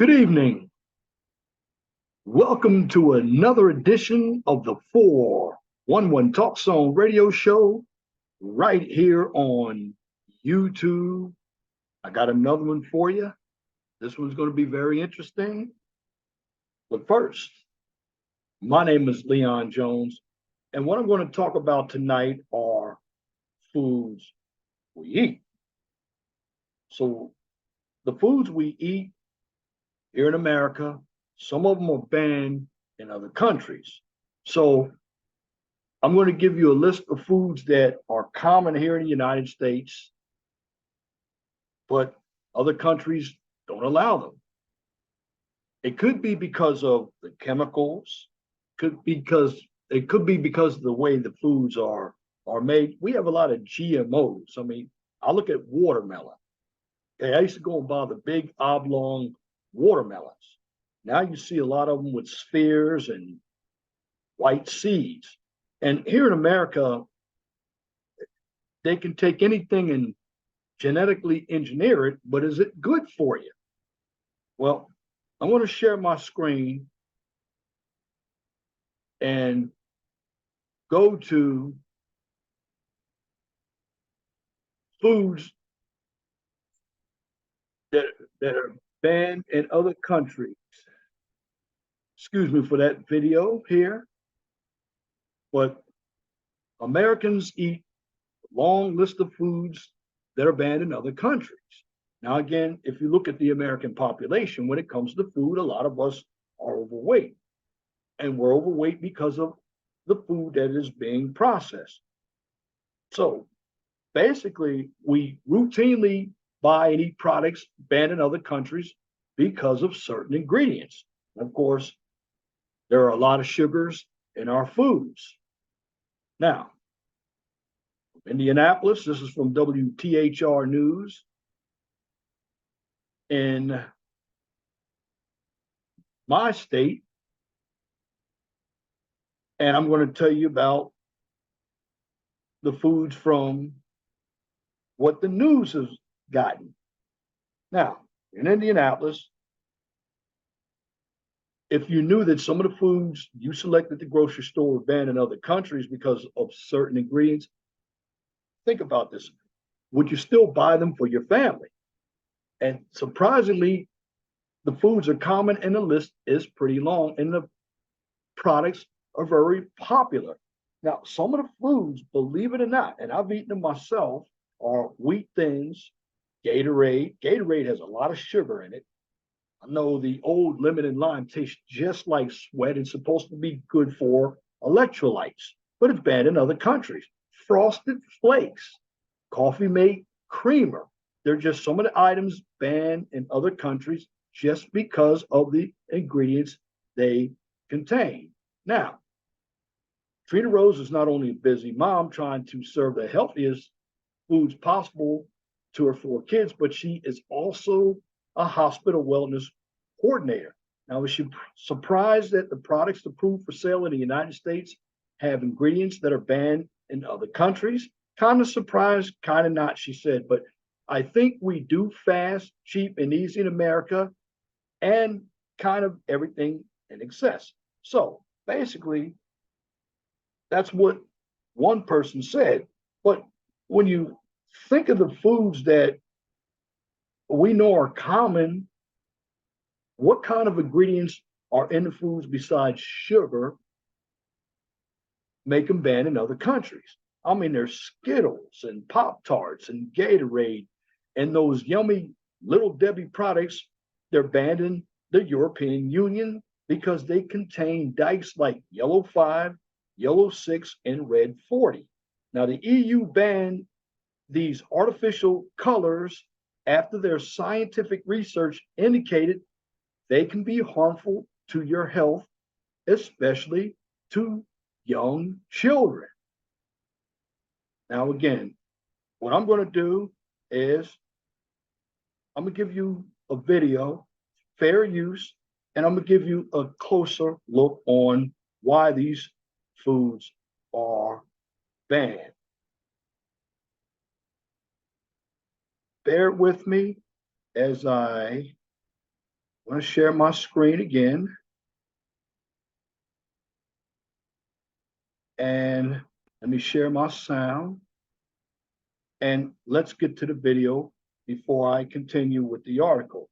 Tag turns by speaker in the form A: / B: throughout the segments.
A: Good evening. Welcome to another edition of the 411 Talk Zone radio show right here on YouTube. I got another one for you. This one's going to be very interesting. But first, my name is Leon Jones, and what I'm going to talk about tonight are foods we eat. So, the foods we eat here in America, some of them are banned in other countries. So I'm going to give you a list of foods that are common here in the United States, but other countries don't allow them. It could be because of the chemicals, it could be because of the way the foods are made. We have a lot of GMOs. I mean, I look at watermelon. Okay, I used to go and buy the big oblong watermelons. Now you see a lot of them with spheres and white seeds. And here in America, they can take anything and genetically engineer it, but is it good for you? Well, I want to share my screen and go to foods that, that are banned in other countries. Excuse me for that video here, but Americans eat a long list of foods that are banned in other countries. Now, again, if you look at the American population, when it comes to food, a lot of us are overweight. And we're overweight because of the food that is being processed. So basically, we routinely buy and eat products banned in other countries because of certain ingredients. Of course, there are a lot of sugars in our foods. Now, Indianapolis, this is from WTHR News. In my state, and I'm going to tell you about the foods from what the news has gotten. Now, in Indianapolis, if you knew that some of the foods you select at the grocery store were banned in other countries because of certain ingredients, think about this. Would you still buy them for your family? And surprisingly, the foods are common and the list is pretty long and the products are very popular. Now, some of the foods, believe it or not, and I've eaten them myself, are Wheat Thins, Gatorade. Gatorade has a lot of sugar in it. I know the old lemon and lime tastes just like sweat. It's supposed to be good for electrolytes, but it's banned in other countries. Frosted Flakes, Coffee Mate Creamer. They're just some of the items banned in other countries just because of the ingredients they contain. Now, Trina Rose is not only a busy mom trying to serve the healthiest foods possible to her four kids, but she is also a hospital wellness coordinator. Now, is she surprised that the products approved for sale in the United States have ingredients that are banned in other countries? Kind of surprised, kind of not, she said. But I think we do fast, cheap, and easy in America and kind of everything in excess. So basically, that's what one person said. But when you think of the foods that we know are common, what kind of ingredients are in the foods besides sugar make them banned in other countries? I mean, there's Skittles and Pop Tarts and Gatorade and those yummy Little Debbie products. They're banned in the European Union because they contain dikes like yellow 5, yellow 6, and red 40. Now, the EU banned these artificial colors after their scientific research indicated they can be harmful to your health, especially to young children. Now, again, what I'm going to do is I'm going to give you a video, fair use, and I'm going to give you a closer look on why these foods are banned. Bear with me as I I'm going to share my screen again. And let me share my sound. And let's get to the video before I continue with the article.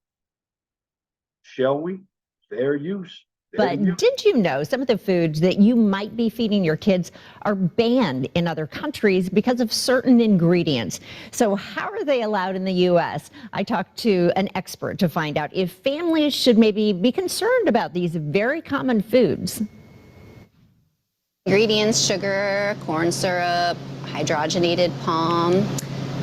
A: Shall we? Fair use.
B: But did you know some of the foods that you might be feeding your kids are banned in other countries because of certain ingredients? So how are they allowed in the U.S.? I talked to an expert to find out if families should maybe be concerned about these very common foods.
C: Ingredients: sugar, corn syrup, hydrogenated palm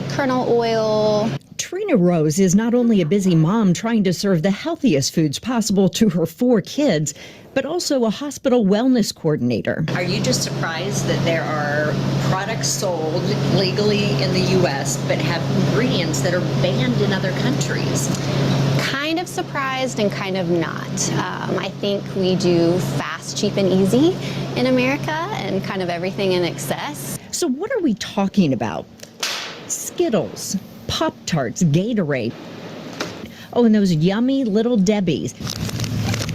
C: kernel oil.
B: Trina Rose is not only a busy mom trying to serve the healthiest foods possible to her 4 kids, but also a hospital wellness coordinator. Are you just surprised that there are products sold legally in the U.S. but have ingredients that are banned in other countries?
C: Kind of surprised and kind of not. I think we do fast, cheap, and easy in America, and kind of everything in excess.
B: So what are we talking about? Skittles, Pop-Tarts, Gatorade. Oh, and those yummy Little Debbies.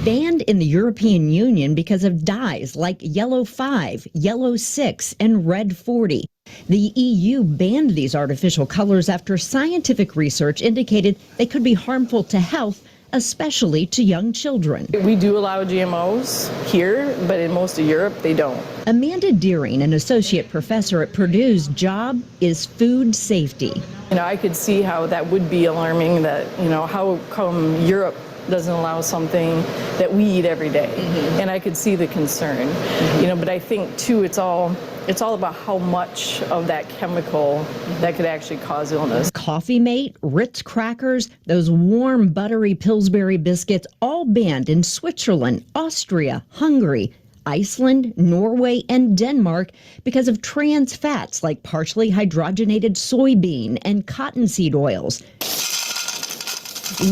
B: Banned in the European Union because of dyes like Yellow 5, Yellow 6, and Red 40. The EU banned these artificial colors after scientific research indicated they could be harmful to health, especially to young children.
D: We do allow GMOs here, but in most of Europe, they don't.
B: Amanda Deering, an associate professor at Purdue's job is food safety.
D: I could see how that would be alarming, that, how come Europe doesn't allow something that we eat every day? And I could see the concern, but I think too, it's all about how much of that chemical that could actually cause illness.
B: Coffee Mate, Ritz crackers, those warm buttery Pillsbury biscuits, all banned in Switzerland, Austria, Hungary, Iceland, Norway, and Denmark because of trans fats like partially hydrogenated soybean and cottonseed oils.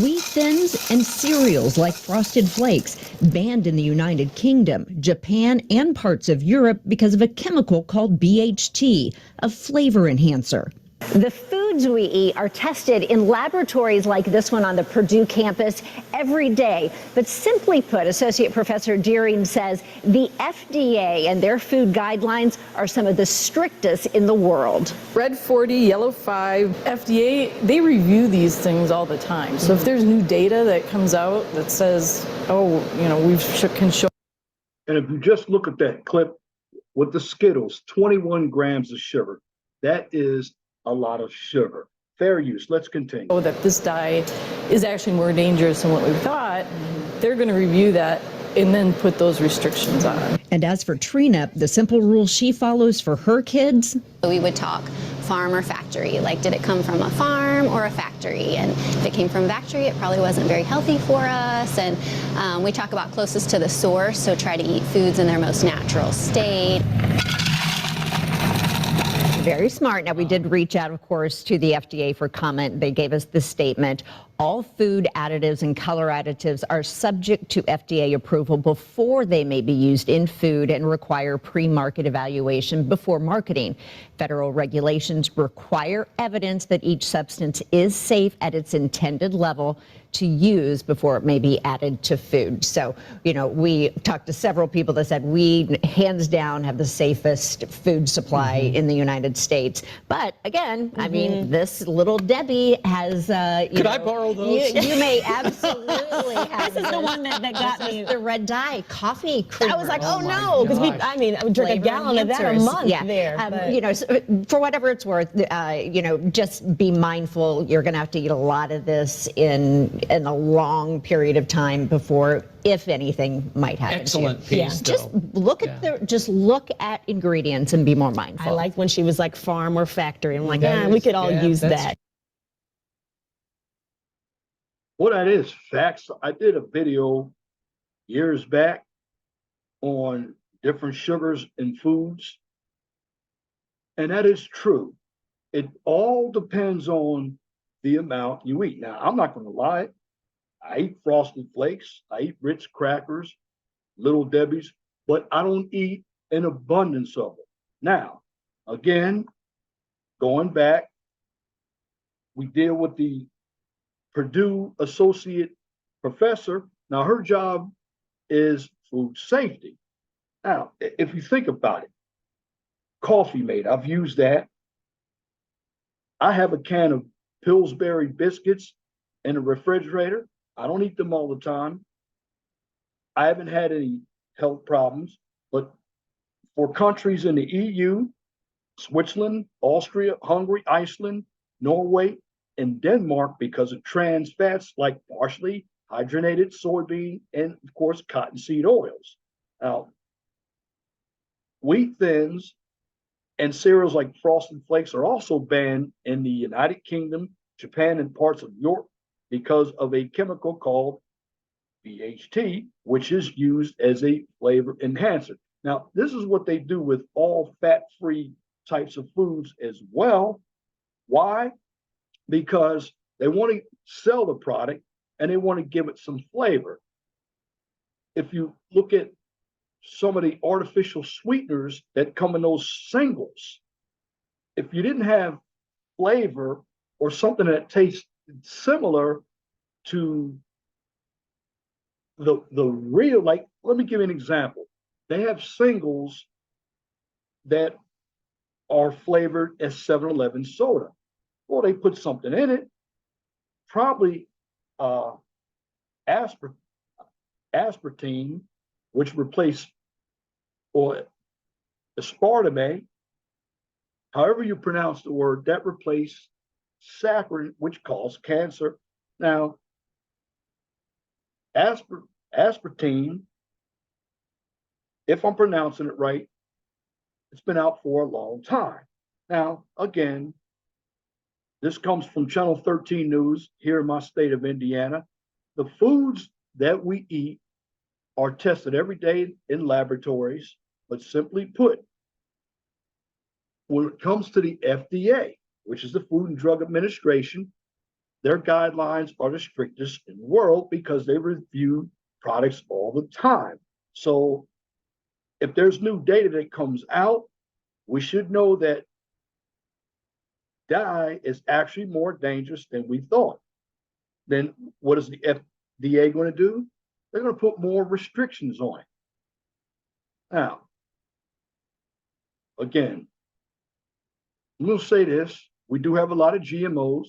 B: Wheat thins and cereals like Frosted Flakes banned in the United Kingdom, Japan, and parts of Europe because of a chemical called BHT, a flavor enhancer. The foods we eat are tested in laboratories like this one on the Purdue campus every day. But simply put, Associate Professor Deering says the FDA and their food guidelines are some of the strictest in the world.
D: Red 40, Yellow 5, FDA, they review these things all the time. So if there's new data that comes out that says, can show.
A: And if you just look at that clip with the Skittles, 21 grams of sugar, that is a lot of sugar. Fair use. Let's continue.
D: That this dye is actually more dangerous than what we thought. They're going to review that and then put those restrictions on.
B: And as for Trina, the simple rule she follows for her kids.
C: We would talk farm or factory, like did it come from a farm or a factory? And if it came from a factory, it probably wasn't very healthy for us. And we talk about closest to the source, so try to eat foods in their most natural state.
B: Very smart. Now, we did reach out, of course, to the FDA for comment. They gave us this statement. All food additives and color additives are subject to FDA approval before they may be used in food and require pre-market evaluation before marketing. Federal regulations require evidence that each substance is safe at its intended level to use before it may be added to food. So, we talked to several people that said we, hands down, have the safest food supply in the United States. But again, I mean, this Little Debbie has,
E: Could I borrow those?
B: You may absolutely have.
F: This is the one that got me.
B: The red dye coffee creamer.
F: I was like, oh no, because I would drink a gallon of that a month there.
B: So for whatever it's worth, just be mindful. You're going to have to eat a lot of this in a long period of time before, if anything, might happen.
E: Excellent piece.
B: Just look at ingredients and be more mindful.
F: I liked when she was like farm or factory. I'm like, we could all use that.
A: Well, that is facts. I did a video years back on different sugars in foods. And that is true. It all depends on the amount you eat. Now, I'm not going to lie. I eat Frosted Flakes. I eat Ritz crackers, Little Debbie's, but I don't eat an abundance of it. Now, again, going back, we deal with the Purdue Associate professor. Now, her job is food safety. Now, if you think about it, Coffee Mate, I've used that. I have a can of Pillsbury biscuits in the refrigerator. I don't eat them all the time. I haven't had any health problems, but for countries in the EU, Switzerland, Austria, Hungary, Iceland, Norway, and Denmark, because of trans fats like partially hydrogenated soybean and, of course, cottonseed oils. Now, wheat thins and cereals like Frosted Flakes are also banned in the United Kingdom, Japan, and parts of Europe because of a chemical called BHT, which is used as a flavor enhancer. Now, this is what they do with all fat-free types of foods as well. Why? Because they want to sell the product and they want to give it some flavor. If you look at some of the artificial sweeteners that come in those singles, if you didn't have flavor or something that tastes similar to the real, like, let me give you an example. They have singles that are flavored as 7-Eleven soda. Well, they put something in it, probably aspartame, which replaced, or aspartame, however you pronounce the word, that replaced saccharin, which causes cancer. Now, aspartame, if I'm pronouncing it right, it's been out for a long time. Now, again, this comes from Channel 13 News here in my state of Indiana. The foods that we eat are tested every day in laboratories, but simply put, when it comes to the FDA, which is the Food and Drug Administration, their guidelines are the strictest in the world because they review products all the time. So if there's new data that comes out, we should know that dye is actually more dangerous than we thought. Then what is the FDA going to do? They're going to put more restrictions on it. Now, again, I'm going to say this. We do have a lot of GMOs.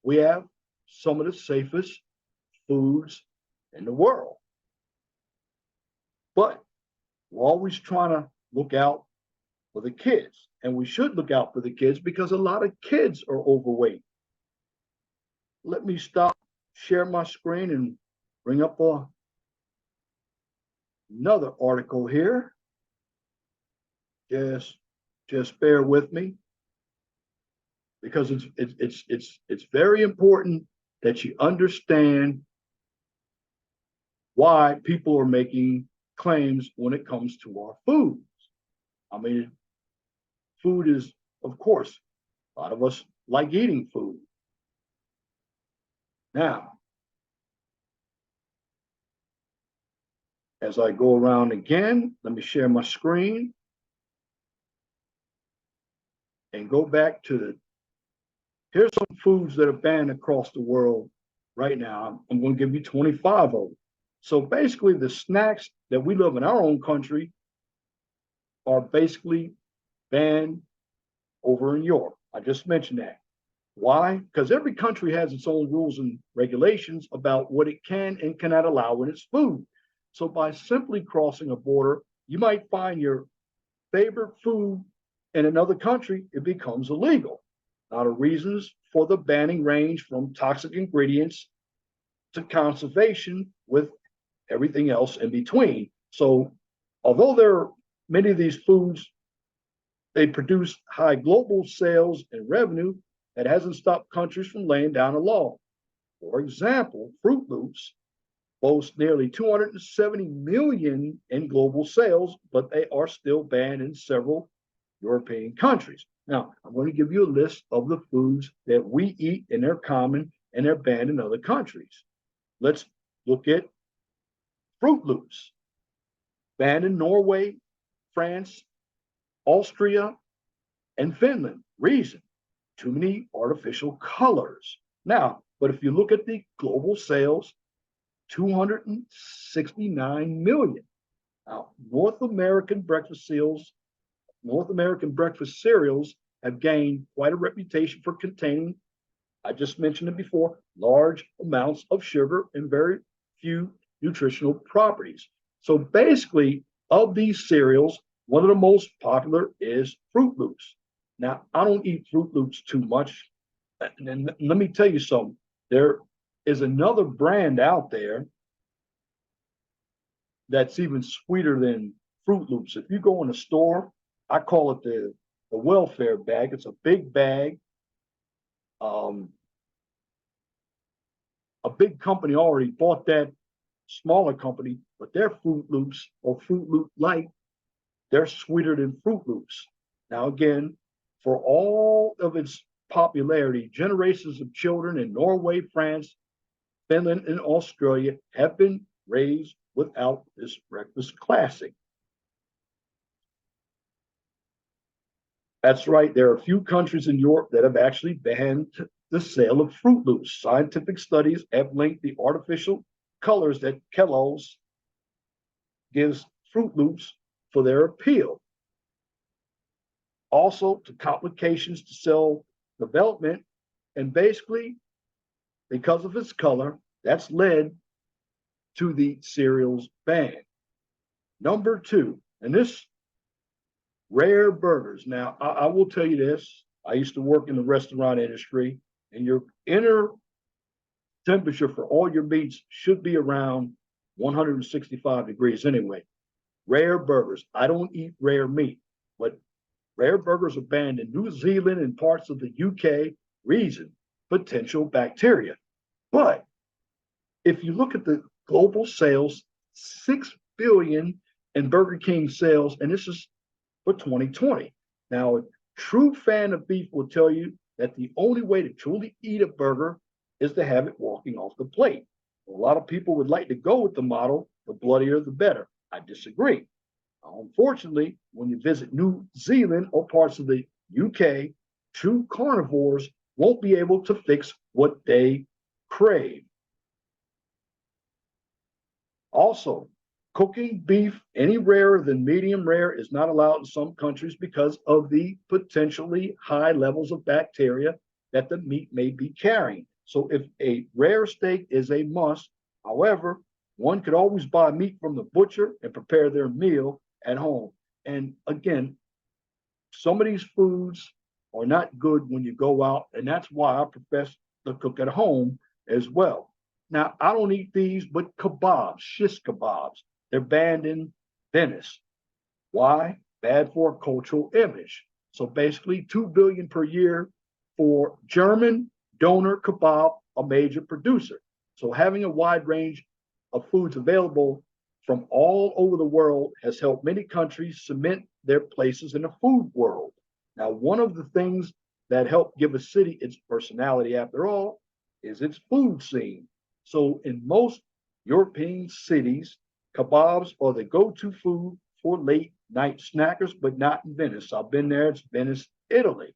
A: We have some of the safest foods in the world. But we're always trying to look out for the kids. And we should look out for the kids because a lot of kids are overweight. Let me share my screen and bring up another article here. Just bear with me, because it's very important that you understand why people are making claims when it comes to our foods. I mean, food is, of course, a lot of us like eating food. Now, as I go around again, let me share my screen and go back to here's some foods that are banned across the world right now. I'm going to give you 25 of them. So basically, the snacks that we love in our own country are basically banned over in Europe. I just mentioned that. Why? Because every country has its own rules and regulations about what it can and cannot allow in its food. So by simply crossing a border, you might find your favorite food in another country, it becomes illegal. Now, the reasons for the banning range from toxic ingredients to conservation with everything else in between. So although there are many of these foods, they produce high global sales and revenue, that hasn't stopped countries from laying down a law. For example, Fruit Loops boast nearly 270 million in global sales, but they are still banned in several European countries. Now, I'm going to give you a list of the foods that we eat and they're common and they're banned in other countries. Let's look at Fruit Loops. Banned in Norway, France, Austria, and Finland. Reason: too many artificial colors. Now, but if you look at the global sales, 269 million. Now, North American breakfast cereals have gained quite a reputation for containing, I just mentioned it before, large amounts of sugar and very few nutritional properties. So basically, of these cereals, one of the most popular is Fruit Loops. Now, I don't eat Fruit Loops too much. And let me tell you something. There is another brand out there that's even sweeter than Fruit Loops. If you go in a store, I call it the welfare bag. It's a big bag. A big company already bought that smaller company, but their Fruit Loops or Fruit Loop Light, they're sweeter than Fruit Loops. Now, again, for all of its popularity, generations of children in Norway, France, Finland, and Australia have been raised without this breakfast classic. That's right. There are a few countries in Europe that have actually banned the sale of Fruit Loops. Scientific studies have linked the artificial colors that Kellogg's gives Fruit Loops for their appeal. Also to complications to cell development, and basically, because of its color, that's led to the cereal's ban. Number 2, and this, Rare Burgers. Now, I will tell you this. I used to work in the restaurant industry, and your inner temperature for all your meats should be around 165 degrees anyway. Rare Burgers. I don't eat rare meat, but Rare Burgers are banned in New Zealand and parts of the UK. Reason, potential bacteria. But if you look at the global sales, 6 billion in Burger King sales, and this is for 2020. Now, a true fan of beef will tell you that the only way to truly eat a burger is to have it walking off the plate. A lot of people would like to go with the model, the bloodier the better. I disagree. Unfortunately, when you visit New Zealand or parts of the UK, true carnivores won't be able to fix what they crave. Also, cooking beef any rarer than medium rare is not allowed in some countries because of the potentially high levels of bacteria that the meat may be carrying. So if a rare steak is a must, however, one could always buy meat from the butcher and prepare their meal at home. And again, some of these foods are not good when you go out, and that's why I profess to cook at home as well. Now, I don't eat these, but kebabs, shish kebabs, they're banned in Venice. Why? Bad for a cultural image. So basically 2 billion per year for German Doner Kebab, a major producer. So having a wide range of foods available from all over the world has helped many countries cement their places in the food world. Now, one of the things that help give a city its personality, after all, is its food scene. So in most European cities, kebabs are the go-to food for late night snackers, but not in Venice. I've been there. It's Venice, Italy.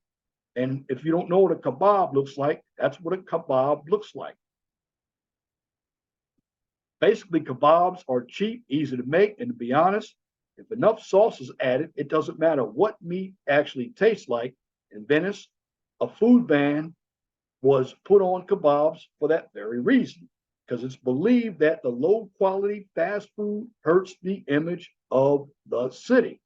A: And if you don't know what a kebab looks like, that's what a kebab looks like. Basically, kebabs are cheap, easy to make, and to be honest, if enough sauce is added, it doesn't matter what meat actually tastes like. In Venice, a food ban was put on kebabs for that very reason, because it's believed that the low-quality fast food hurts the image of the city.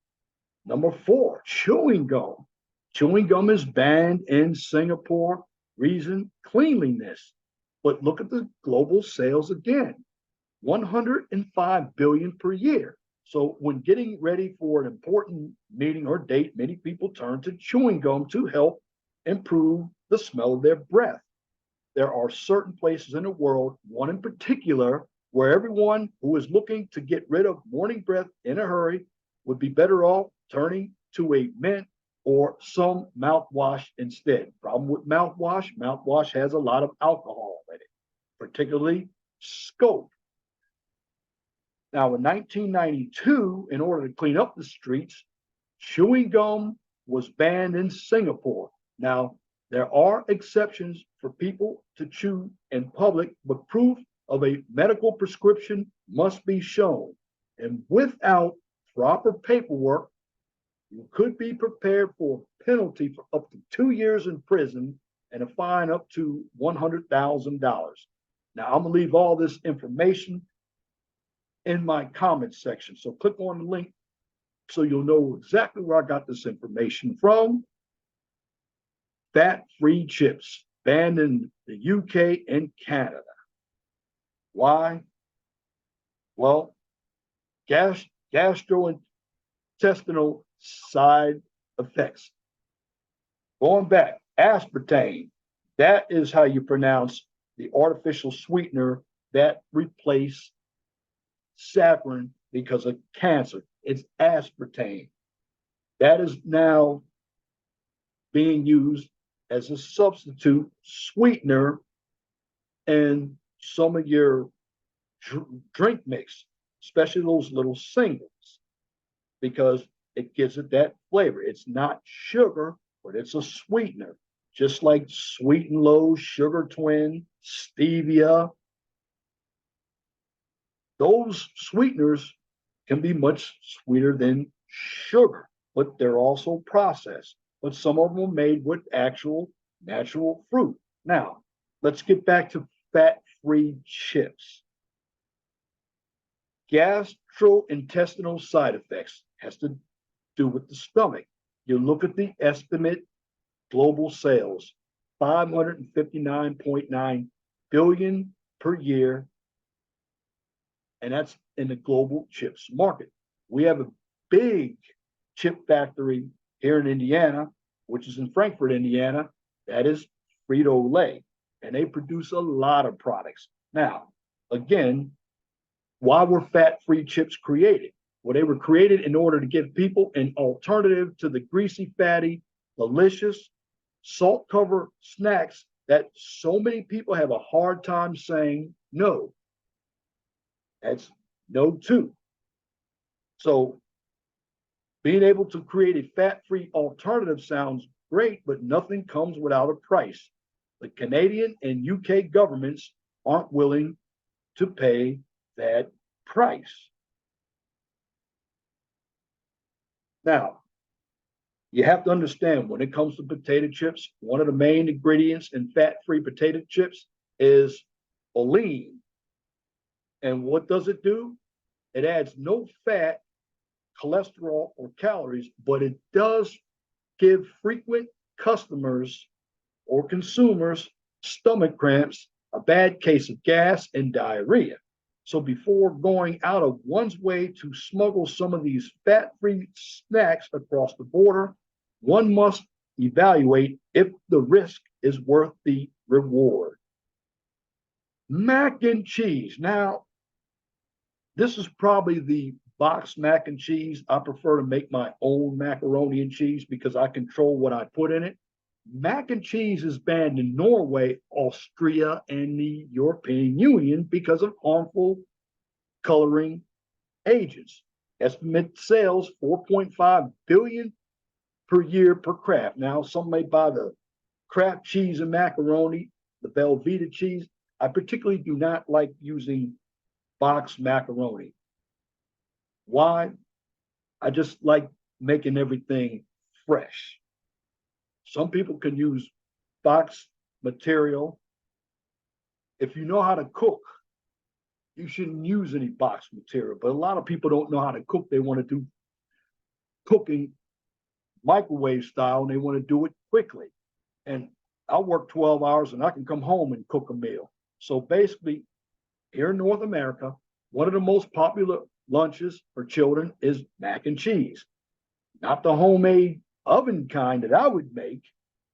A: Number 4, chewing gum. Chewing gum is banned in Singapore. Reason, cleanliness. But look at the global sales again. 105 billion per year. So when getting ready for an important meeting or date, many people turn to chewing gum to help improve the smell of their breath. There are certain places in the world, one in particular, where everyone who is looking to get rid of morning breath in a hurry would be better off turning to a mint or some mouthwash instead. Problem with mouthwash has a lot of alcohol in it, particularly Scope. Now, in 1992, in order to clean up the streets, chewing gum was banned in Singapore. Now, there are exceptions for people to chew in public, but proof of a medical prescription must be shown, and without proper paperwork, you could be prepared for a penalty for up to 2 years in prison and a fine up to $100,000. Now, I'm gonna leave all this information in my comments section. So click on the link so you'll know exactly where I got this information from. Fat-free chips banned in the UK and Canada. Why? Well, gastrointestinal side effects. Going back, aspartame, that is how you pronounce the artificial sweetener that replaced saccharin because of cancer. It's aspartame. That is now being used as a substitute sweetener in some of your drink mix, especially those little singles, because it gives it that flavor. It's not sugar, but it's a sweetener, just like Sweet and Low, Sugar Twin, stevia. Those sweeteners can be much sweeter than sugar, but they're also processed. But some of them are made with actual natural fruit. Now, let's get back to fat-free chips. Gastrointestinal side effects has to do with the stomach. You look at the estimate global sales, 559.9 billion per year, and that's in the global chips market. We have a big chip factory here in Indiana, which is in Frankfort, Indiana. That is Frito-Lay, and they produce a lot of products. Now, again, why were fat-free chips created? Well, they were created in order to give people an alternative to the greasy, fatty, delicious, salt-covered snacks that so many people have a hard time saying no. That's no too. So being able to create a fat-free alternative sounds great, but nothing comes without a price. The Canadian and UK governments aren't willing to pay that price. Now, you have to understand when it comes to potato chips, one of the main ingredients in fat-free potato chips is olein. And what does it do? It adds no fat, cholesterol, or calories, but it does give frequent customers or consumers stomach cramps, a bad case of gas, and diarrhea. So before going out of one's way to smuggle some of these fat-free snacks across the border, one must evaluate if the risk is worth the reward. Mac and cheese. Now, this is probably the boxed mac and cheese. I prefer to make my own macaroni and cheese because I control what I put in it. Mac and cheese is banned in Norway, Austria, and the European Union because of harmful coloring agents. Estimate sales 4.5 billion per year per Kraft. Now, some may buy the Kraft cheese and macaroni, the Velveeta cheese. I particularly do not like using boxed macaroni. Why? I just like making everything fresh. Some people can use box material. If you know how to cook, you shouldn't use any box material. But a lot of people don't know how to cook. They want to do cooking microwave style, and they want to do it quickly. And I work 12 hours, and I can come home and cook a meal. So basically, here in North America, one of the most popular lunches for children is mac and cheese. Not the homemade oven kind that I would make,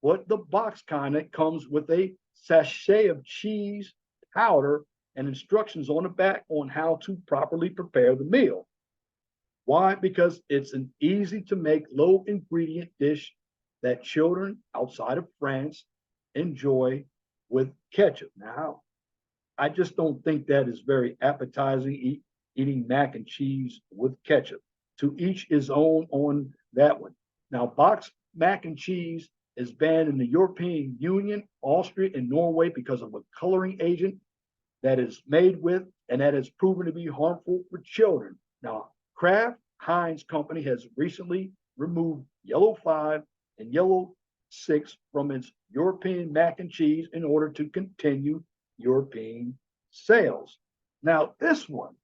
A: but the box kind that comes with a sachet of cheese powder and instructions on the back on how to properly prepare the meal. Why? Because it's an easy to make low ingredient dish that children outside of France enjoy with ketchup. Now, I just don't think that is very appetizing, eating mac and cheese with ketchup. To each his own on that one. Now, boxed mac and cheese is banned in the European Union, Austria, and Norway because of a coloring agent that is made with and that has proven to be harmful for children. Now, Kraft Heinz Company has recently removed Yellow 5 and Yellow 6 from its European mac and cheese in order to continue European sales. Now, this one,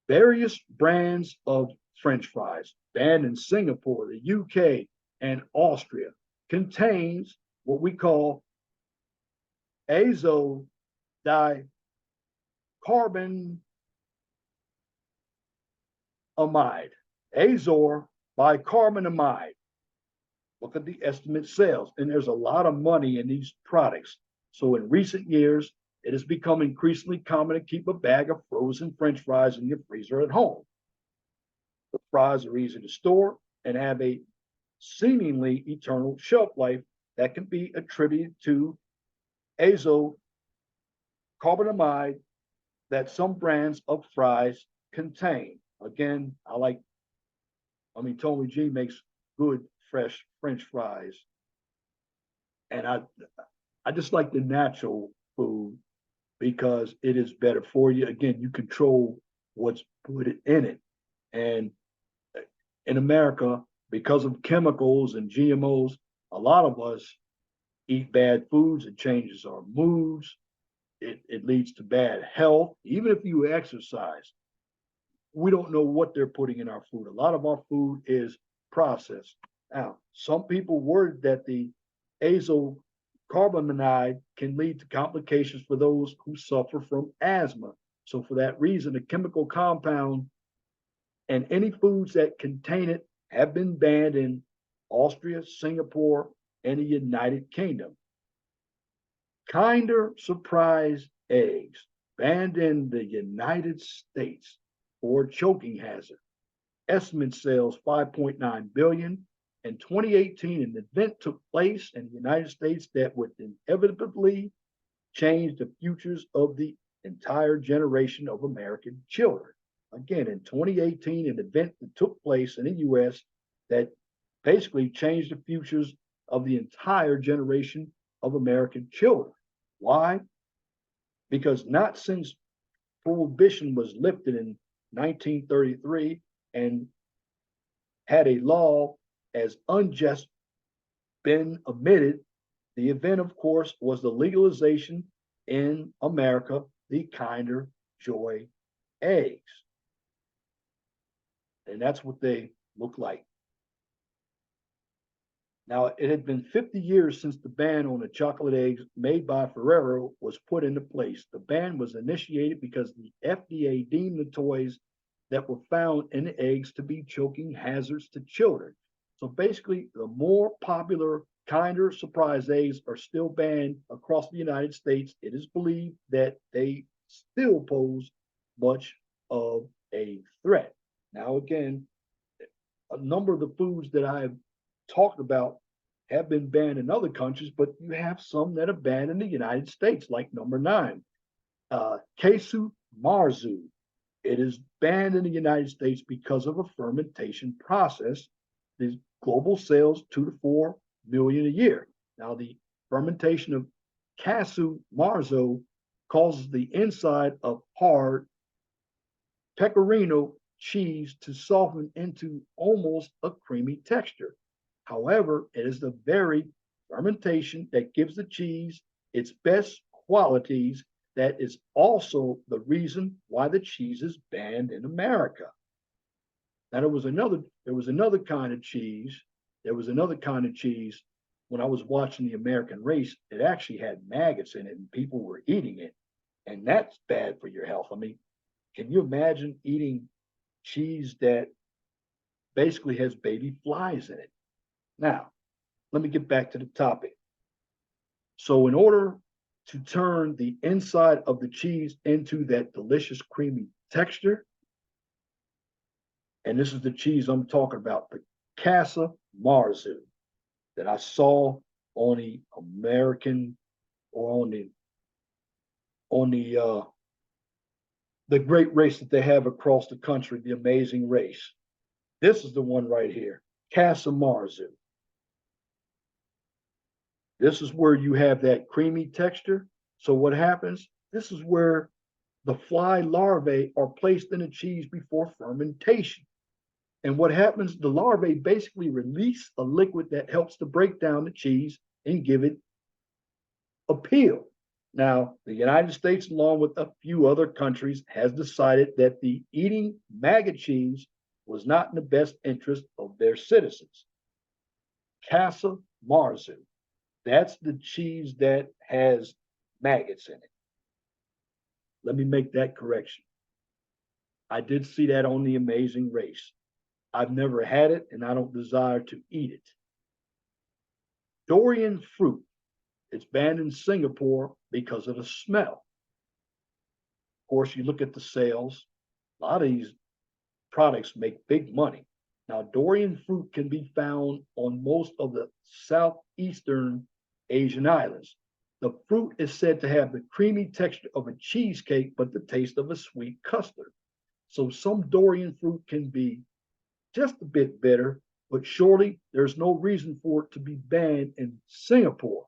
A: various brands of French fries banned in Singapore, the UK, and Austria contains what we call azodicarbonamide. Azor bicarbonamide. Look at the estimate sales, and there's a lot of money in these products. So in recent years, it has become increasingly common to keep a bag of frozen French fries in your freezer at home. The fries are easy to store and have a seemingly eternal shelf life that can be attributed to azocarbonamide that some brands of fries contain. Again, Tony G makes good fresh French fries. And I just like the natural food because it is better for you. Again, you control what's put in it. And in America, because of chemicals and GMOs, a lot of us eat bad foods. It changes our moods. It leads to bad health. Even if you exercise, we don't know what they're putting in our food. A lot of our food is processed. Now, some people worry that the azocarbonamide can lead to complications for those who suffer from asthma. So for that reason, the chemical compound and any foods that contain it have been banned in Austria, Singapore, and the United Kingdom. Kinder Surprise eggs banned in the United States for choking hazard. Estimate sales 5.9 billion. In 2018, an event took place in the United States that would inevitably change the futures of the entire generation of American children. Again, in 2018, an event that took place in the US that basically changed the futures of the entire generation of American children. Why? Because not since Prohibition was lifted in 1933 and had a law as unjust been omitted, the event, of course, was the legalization in America, the Kinder Joy eggs. And that's what they look like. Now, it had been 50 years since the ban on the chocolate eggs made by Ferrero was put into place. The ban was initiated because the FDA deemed the toys that were found in the eggs to be choking hazards to children. So basically, the more popular Kinder Surprise eggs are still banned across the United States. It is believed that they still pose much of a threat. Now, again, a number of the foods that I have talked about have been banned in other countries, but you have some that are banned in the United States, like number 9, Queso Marzu. It is banned in the United States because of a fermentation process. The global sales 2 to 4 million a year. Now, the fermentation of Queso Marzu causes the inside of hard pecorino cheese to soften into almost a creamy texture. However, it is the very fermentation that gives the cheese its best qualities that is also the reason why the cheese is banned in America. Now, there was another kind of cheese. There was another kind of cheese when I was watching the American race. It actually had maggots in it and people were eating it. And that's bad for your health. I mean, can you imagine eating cheese that basically has baby flies in it? Now, let me get back to the topic. So in order to turn the inside of the cheese into that delicious creamy texture, and this is the cheese I'm talking about, the Queso Marzu that I saw on the American or on the great race that they have across the country, the Amazing Race. This is the one right here, Queso Marzu. This is where you have that creamy texture. So what happens? This is where the fly larvae are placed in the cheese before fermentation. And what happens, the larvae basically release a liquid that helps to break down the cheese and give it a peel. Now, the United States, along with a few other countries, has decided that the eating maggot cheese was not in the best interest of their citizens. Casa Marzu, that's the cheese that has maggots in it. Let me make that correction. I did see that on The Amazing Race. I've never had it and I don't desire to eat it. Durian fruit. It's banned in Singapore because of the smell. Of course, you look at the sales. A lot of these products make big money. Now, durian fruit can be found on most of the southeastern Asian islands. The fruit is said to have the creamy texture of a cheesecake, but the taste of a sweet custard. So some durian fruit can be just a bit bitter, but surely there's no reason for it to be banned in Singapore.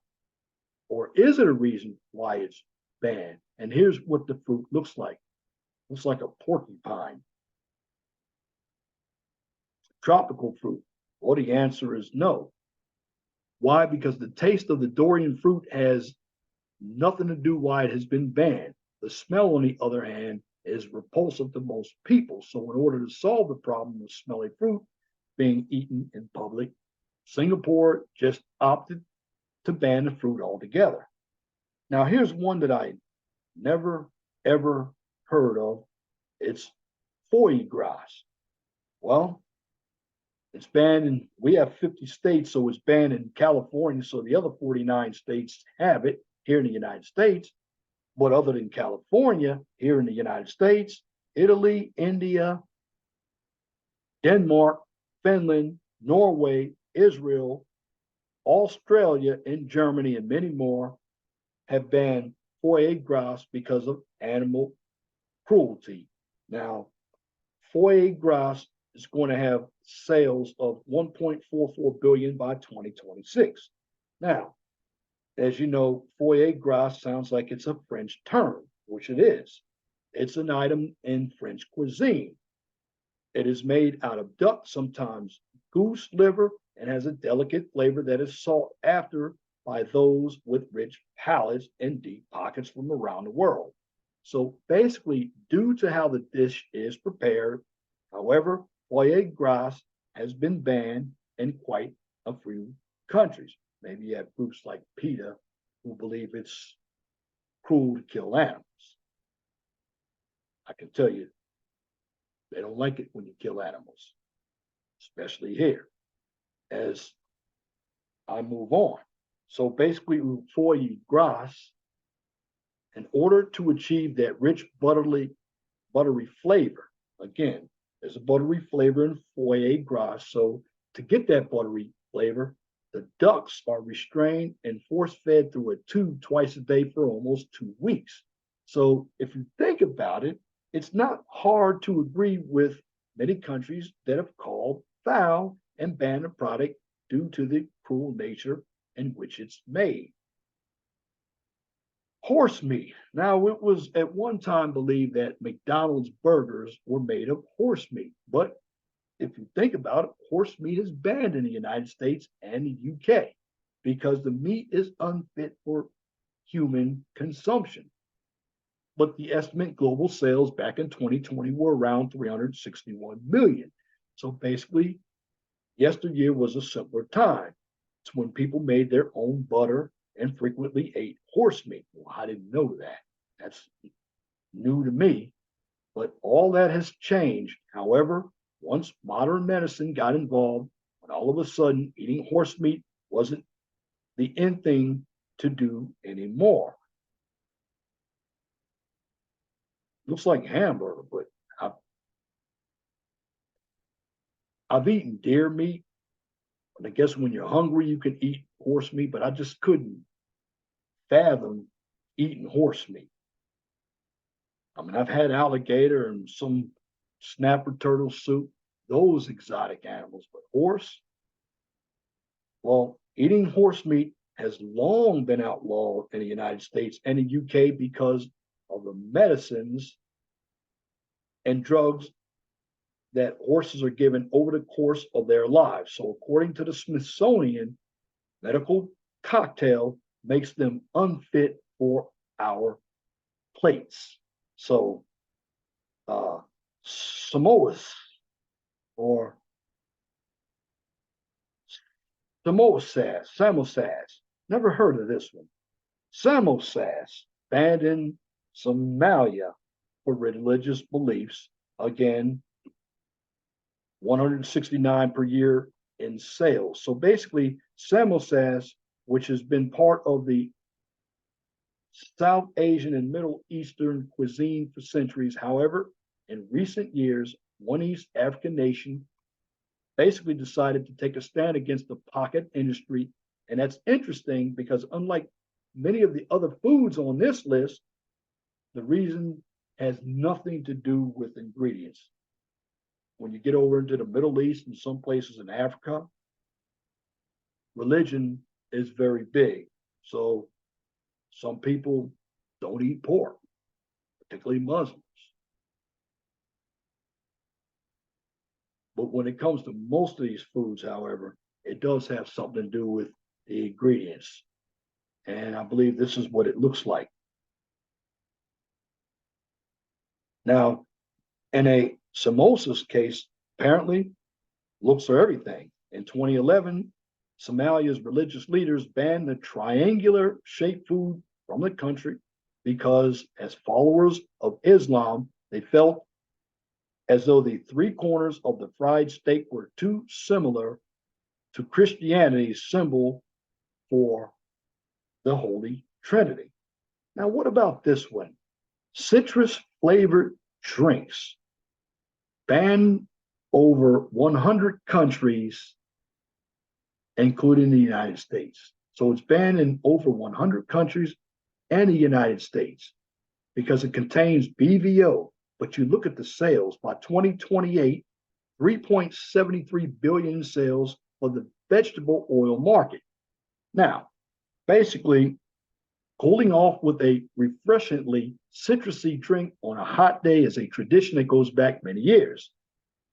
A: Or is it a reason why it's banned? And here's what the fruit looks like. Looks like a porcupine. Tropical fruit. Well, the answer is no. Why? Because the taste of the durian fruit has nothing to do why it has been banned. The smell, on the other hand, is repulsive to most people. So in order to solve the problem of smelly fruit being eaten in public, Singapore just opted to ban the fruit altogether. Now, here's one that I never, ever heard of. It's foie gras. Well, it's banned in, we have 50 states, so it's banned in California. So the other 49 states have it here in the United States. But other than California, here in the United States, Italy, India, Denmark, Finland, Norway, Israel, Australia, and Germany, and many more have banned foie gras because of animal cruelty. Now, foie gras is going to have sales of 1.44 billion by 2026. Now, as you know, foie gras sounds like it's a French term, which it is. It's an item in French cuisine. It is made out of duck, sometimes goose liver, and has a delicate flavor that is sought after by those with rich palates and deep pockets from around the world. So basically, due to how the dish is prepared, however, foie gras has been banned in quite a few countries. Maybe you have groups like PETA who believe it's cruel to kill animals. I can tell you, they don't like it when you kill animals, especially here, as I move on. So basically, foie gras, in order to achieve that rich, buttery flavor, again, there's a buttery flavor in foie gras. So to get that buttery flavor, the ducks are restrained and force-fed through a tube twice a day for almost 2 weeks. So if you think about it, it's not hard to agree with many countries that have called foul and banned the product due to the cruel nature in which it's made. Horse meat. Now, it was at one time believed that McDonald's burgers were made of horse meat, but if you think about it, horse meat is banned in the United States and the UK because the meat is unfit for human consumption. But the estimated global sales back in 2020 were around 361 million. So basically, yesteryear was a simpler time. It's when people made their own butter and frequently ate horse meat. Well, I didn't know that. That's new to me. But all that has changed. However, once modern medicine got involved, and all of a sudden eating horse meat wasn't the in thing to do anymore. Looks like hamburger, but I've eaten deer meat. And I guess when you're hungry, you can eat horse meat, but I just couldn't fathom eating horse meat. I mean, I've had alligator and some snapper turtle soup, those exotic animals, but horse, well, eating horse meat has long been outlawed in the United States and the UK because of the medicines and drugs that horses are given over the course of their lives. So according to the Smithsonian, medical cocktail makes them unfit for our plates. So Samoas or Samosas, never heard of this one. Samosas, banned in Somalia for religious beliefs. Again, 169 per year in sales. So basically, samosas, which has been part of the South Asian and Middle Eastern cuisine for centuries. However, in recent years, one East African nation basically decided to take a stand against the pocket industry. And that's interesting because unlike many of the other foods on this list, the reason has nothing to do with ingredients. When you get over into the Middle East and some places in Africa, religion is very big. So some people don't eat pork, particularly Muslims. But when it comes to most of these foods, however, it does have something to do with the ingredients. And I believe this is what it looks like. Now, in a samosas case, apparently, looks are everything. In 2011, Somalia's religious leaders banned the triangular shaped food from the country because, as followers of Islam, they felt as though the three corners of the fried steak were too similar to Christianity's symbol for the Holy Trinity. Now, what about this one? Citrus flavored drinks banned over 100 countries, including the United States. So it's banned in over 100 countries and the United States because it contains BVO. But you look at the sales by 2028, 3.73 billion sales for the vegetable oil market. Now, basically, cooling off with a refreshingly citrusy drink on a hot day is a tradition that goes back many years.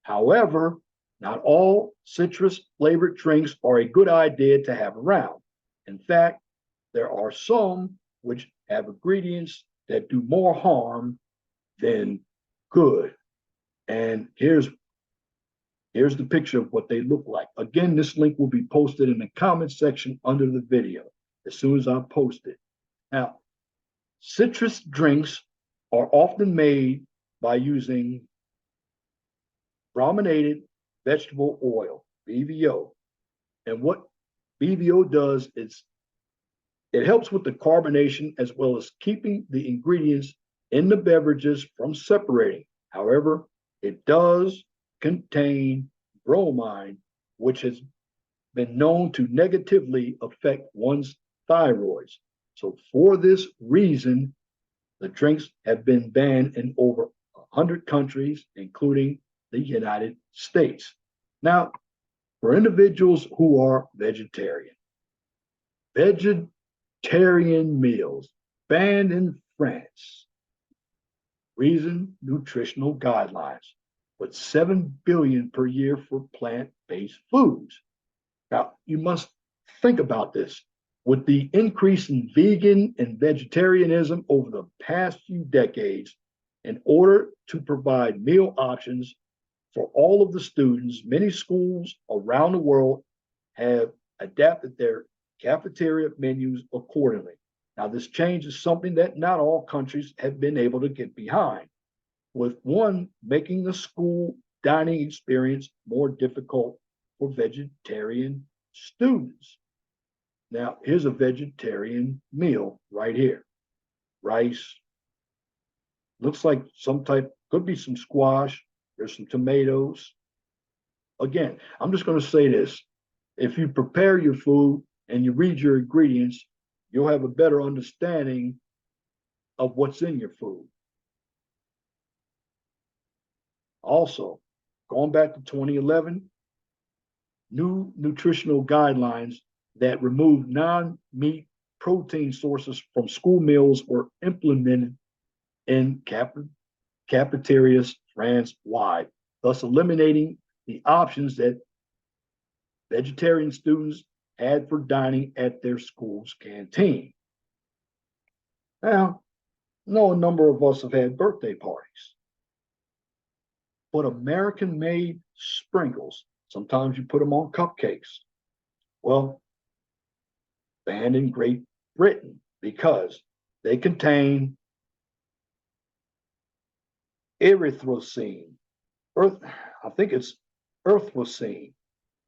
A: However, not all citrus flavored drinks are a good idea to have around. In fact, there are some which have ingredients that do more harm than good. And here's the picture of what they look like. Again, this link will be posted in the comment section under the video as soon as I post it. Now, citrus drinks are often made by using brominated vegetable oil, BVO. And what BVO does is it helps with the carbonation as well as keeping the ingredients in the beverages from separating. However, it does contain bromine, which has been known to negatively affect one's thyroids. So for this reason, the drinks have been banned in over 100 countries, including the United States. Now, for individuals who are vegetarian meals banned in France. Reason, nutritional guidelines, but 7 billion per year for plant-based foods. Now, you must think about this. With the increase in vegan and vegetarianism over the past few decades, in order to provide meal options for all of the students, many schools around the world have adapted their cafeteria menus accordingly. Now, this change is something that not all countries have been able to get behind, with one making the school dining experience more difficult for vegetarian students. Now, here's a vegetarian meal right here. Rice, looks like some type, could be some squash, there's some tomatoes. Again, I'm just going to say this. If you prepare your food and you read your ingredients, you'll have a better understanding of what's in your food. Also, going back to 2011, new nutritional guidelines that removed non-meat protein sources from school meals were implemented in cafeterias France-wide, thus eliminating the options that vegetarian students had for dining at their school's canteen. Now, I know a number of us have had birthday parties, but American-made sprinkles, sometimes you put them on cupcakes. Well, banned in Great Britain because they contain erythrocene. I think it's erythrocene,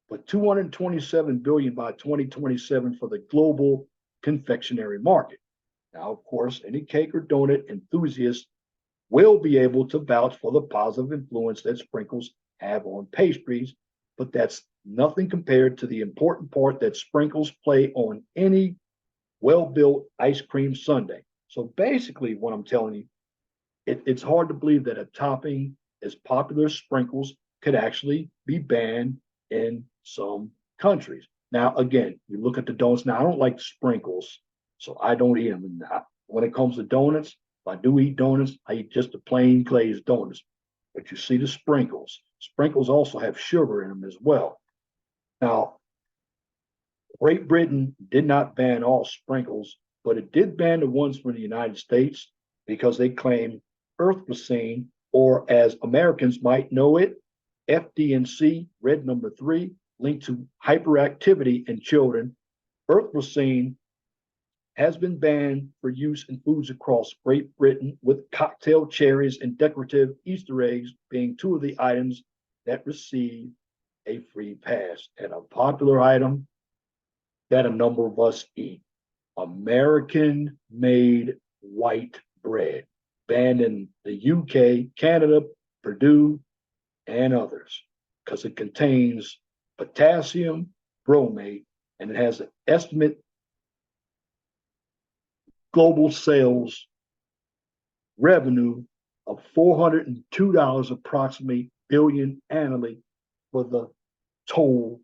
A: but 227 billion by 2027 for the global confectionery market. Now, of course, any cake or donut enthusiast will be able to vouch for the positive influence that sprinkles have on pastries, but that's nothing compared to the important part that sprinkles play on any well-built ice cream sundae. So basically, what I'm telling you, it's hard to believe that a topping as popular as sprinkles could actually be banned in some countries. Now, again, you look at the donuts. Now, I don't like sprinkles, so I don't eat them. When it comes to donuts, if I do eat donuts, I eat just the plain glazed donuts. But you see the sprinkles. Sprinkles also have sugar in them as well. Now, Great Britain did not ban all sprinkles, but it did ban the ones from the United States because they claim erythrocene, or as Americans might know it, FD&C, red number 3, linked to hyperactivity in children. Erythrocene has been banned for use in foods across Great Britain, with cocktail cherries and decorative Easter eggs being two of the items that receive a free pass. And a popular item that a number of us eat, American-made white bread, banned in the UK, Canada, Purdue, and others, because it contains potassium bromate, and it has an estimate global sales revenue of $402 approximately billion annually for the total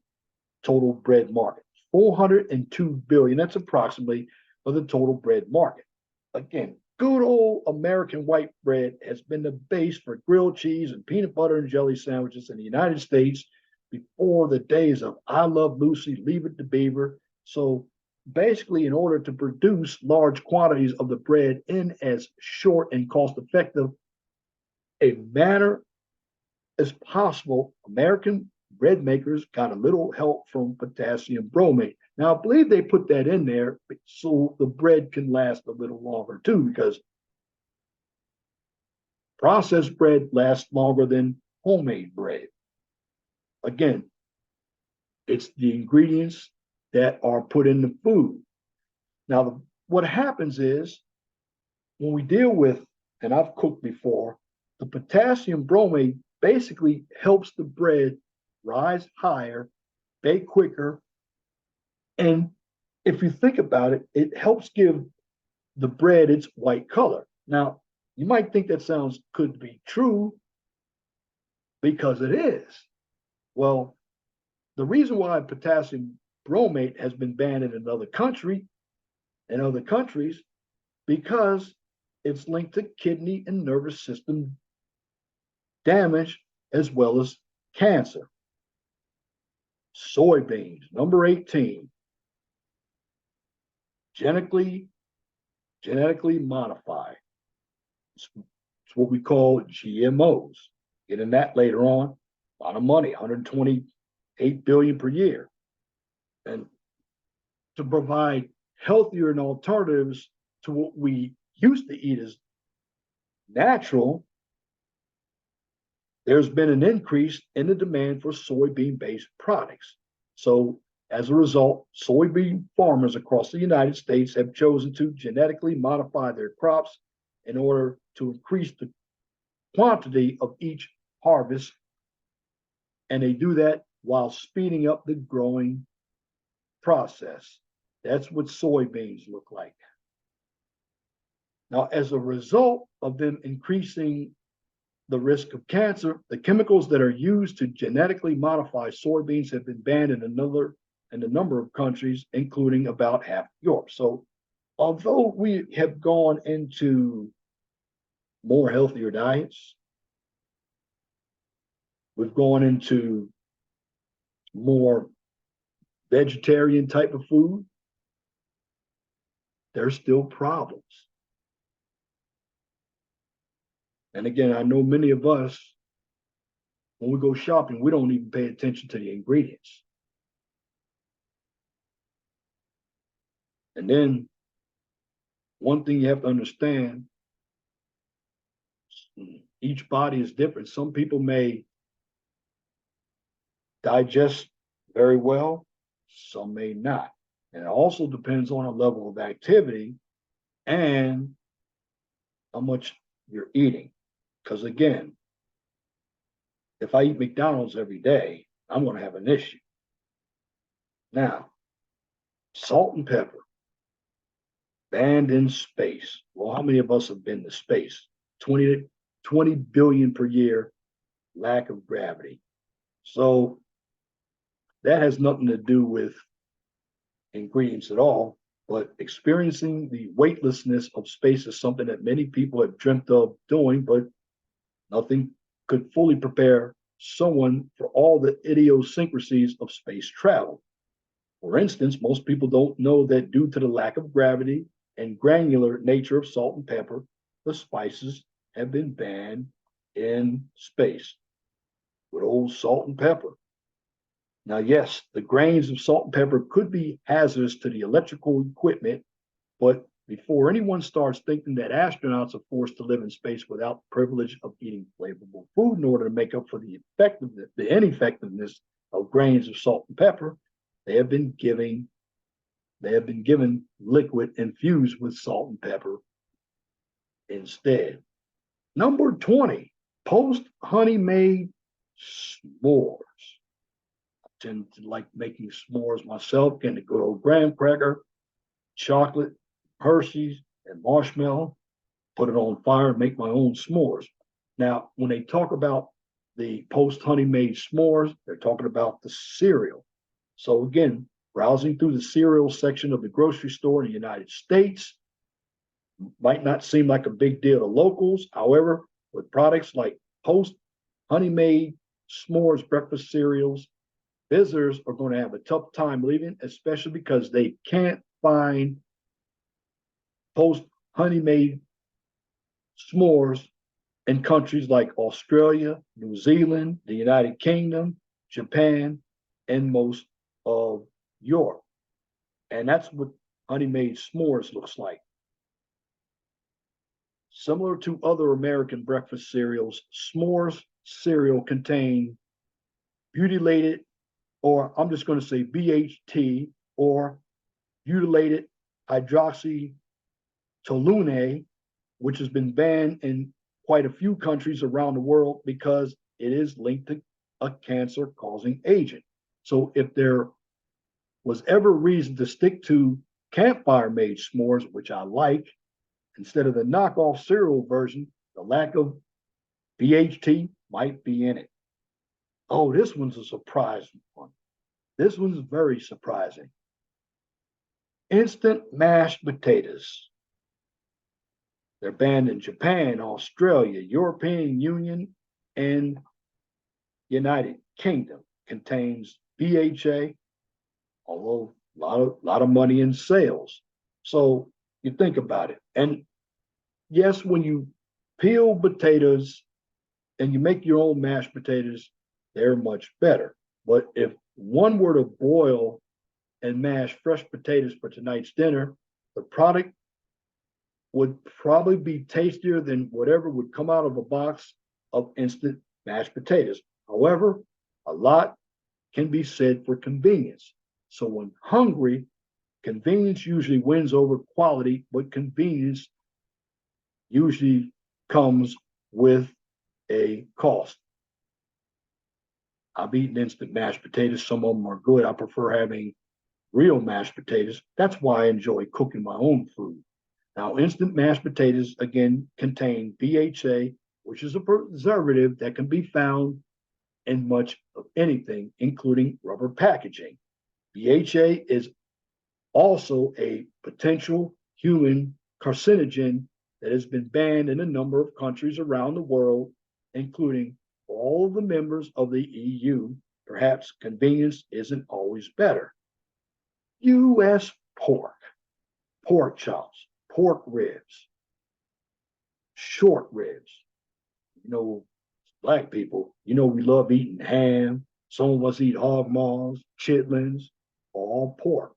A: bread market. 402 billion, that's approximately for the total bread market. Again, good old American white bread has been the base for grilled cheese and peanut butter and jelly sandwiches in the United States before the days of I Love Lucy, Leave It to Beaver. So basically, in order to produce large quantities of the bread in as short and cost-effective a manner as possible, American bread makers got a little help from potassium bromate. Now, I believe they put that in there so the bread can last a little longer too, because processed bread lasts longer than homemade bread. Again, it's the ingredients that are put in the food. Now, what happens is when we deal with, and I've cooked before, the potassium bromate basically helps the bread rise higher, bake quicker, and if you think about it, it helps give the bread its white color. Now, you might think that could be true because it is. Well, the reason why potassium bromate has been banned in other countries, because it's linked to kidney and nervous system damage as well as cancer. Soybeans, number 18, genetically modified. It's what we call GMOs. Get in that later on. A lot of money, 128 billion per year. And to provide healthier and alternatives to what we used to eat as natural, there's been an increase in the demand for soybean-based products. So as a result, soybean farmers across the United States have chosen to genetically modify their crops in order to increase the quantity of each harvest. And they do that while speeding up the growing process. That's what soybeans look like. Now, as a result of them increasing the risk of cancer, the chemicals that are used to genetically modify soybeans have been banned in a number of countries, including about half Europe. So although we have gone into more healthier diets. We've gone into more vegetarian type of food. There's still problems. And again, I know many of us, when we go shopping, we don't even pay attention to the ingredients. And then one thing you have to understand, each body is different. Some people may digest very well, some may not. And it also depends on a level of activity and how much you're eating. Because again, if I eat McDonald's every day, I'm going to have an issue. Now, salt and pepper, banned in space. Well, how many of us have been to space? 20 billion per year, lack of gravity. So that has nothing to do with ingredients at all, but experiencing the weightlessness of space is something that many people have dreamt of doing, but nothing could fully prepare someone for all the idiosyncrasies of space travel. For instance, most people don't know that due to the lack of gravity and granular nature of salt and pepper, the spices have been banned in space. Good old salt and pepper. Now, yes, the grains of salt and pepper could be hazardous to the electrical equipment, but before anyone starts thinking that astronauts are forced to live in space without the privilege of eating flavorful food in order to make up for the ineffectiveness of grains of salt and pepper, they have been given liquid infused with salt and pepper instead. Number 20, post-honey made s'mores. I tend to like making s'mores myself, getting a good old graham cracker, chocolate, Hershey's, and marshmallow, put it on fire and make my own s'mores. Now, when they talk about the post-honey made s'mores, they're talking about the cereal. So again, browsing through the cereal section of the grocery store in the United States might not seem like a big deal to locals. However, with products like post-honey made s'mores breakfast cereals, visitors are going to have a tough time leaving, especially because they can't find post-honey made s'mores in countries like Australia, New Zealand, the United Kingdom, Japan, and most of Europe. And that's what honey made s'mores looks like. Similar to other American breakfast cereals, s'mores cereal contain butylated, or I'm just going to say BHT, or butylated hydroxytoluene, which has been banned in quite a few countries around the world because it is linked to a cancer-causing agent. So if there was ever reason to stick to campfire-made s'mores, which I like, instead of the knockoff cereal version, the lack of BHT might be in it. Oh, this one's a surprising one. This one's very surprising. Instant mashed potatoes. They're banned in Japan, Australia, European Union, and United Kingdom. Contains BHA, although a lot of money in sales. So you think about it. And yes, when you peel potatoes and you make your own mashed potatoes, they're much better. But if one were to boil and mash fresh potatoes for tonight's dinner, the product would probably be tastier than whatever would come out of a box of instant mashed potatoes. However, a lot can be said for convenience. So when hungry, convenience usually wins over quality, but convenience usually comes with a cost. I've eaten instant mashed potatoes. Some of them are good. I prefer having real mashed potatoes. That's why I enjoy cooking my own food. Now, instant mashed potatoes, again, contain BHA, which is a preservative that can be found in much of anything, including rubber packaging. BHA is also a potential human carcinogen that has been banned in a number of countries around the world, including all of the members of the EU. Perhaps convenience isn't always better. U.S. pork, pork chops, pork ribs, short ribs. You know, black people, you know, we love eating ham. Some of us eat hog maws, chitlins, all pork.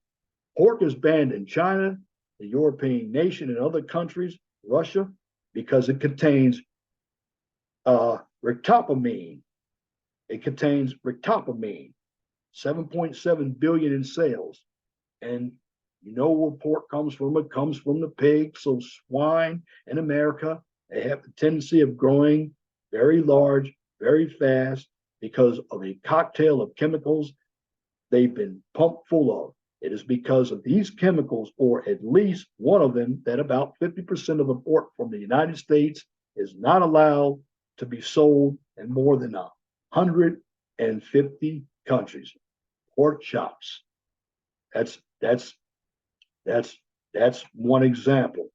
A: Pork is banned in China, the European nation, and other countries, Russia, because it contains rictopamine. It contains rictopamine, 7.7 billion in sales. And you know where pork comes from? It comes from the pig. So swine in America, they have the tendency of growing very large, very fast because of a cocktail of chemicals they've been pumped full of. It is because of these chemicals, or at least one of them, that about 50% of the pork from the United States is not allowed to be sold in more than 150 countries. Pork chops. That's one example.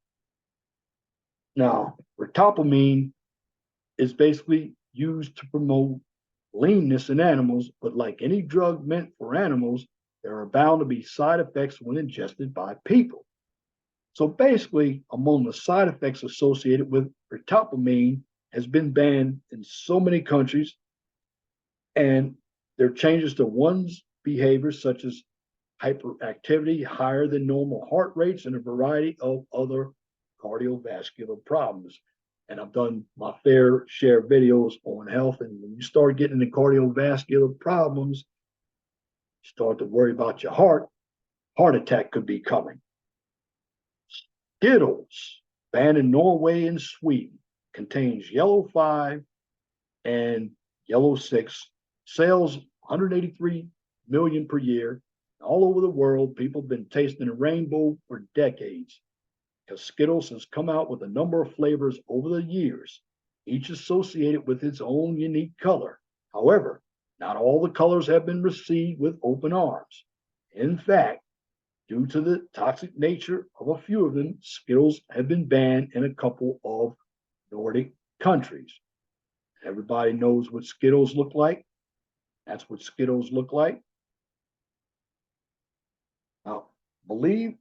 A: Now, rictopamine is basically used to promote leanness in animals, but like any drug meant for animals, there are bound to be side effects when ingested by people. So basically, among the side effects associated with rictopamine has been banned in so many countries, and there are changes to one's behaviors such as hyperactivity, higher than normal heart rates, and a variety of other cardiovascular problems. And I've done my fair share of videos on health. And when you start getting into cardiovascular problems, you start to worry about your heart attack could be coming. Skittles, banned in Norway and Sweden, contains yellow 5 and yellow 6, sales 183 million per year. All over the world, people have been tasting a rainbow for decades, because Skittles has come out with a number of flavors over the years, each associated with its own unique color. However, not all the colors have been received with open arms. In fact, due to the toxic nature of a few of them, Skittles have been banned in a couple of Nordic countries. Everybody knows what Skittles look like. That's what Skittles look like. Now, believed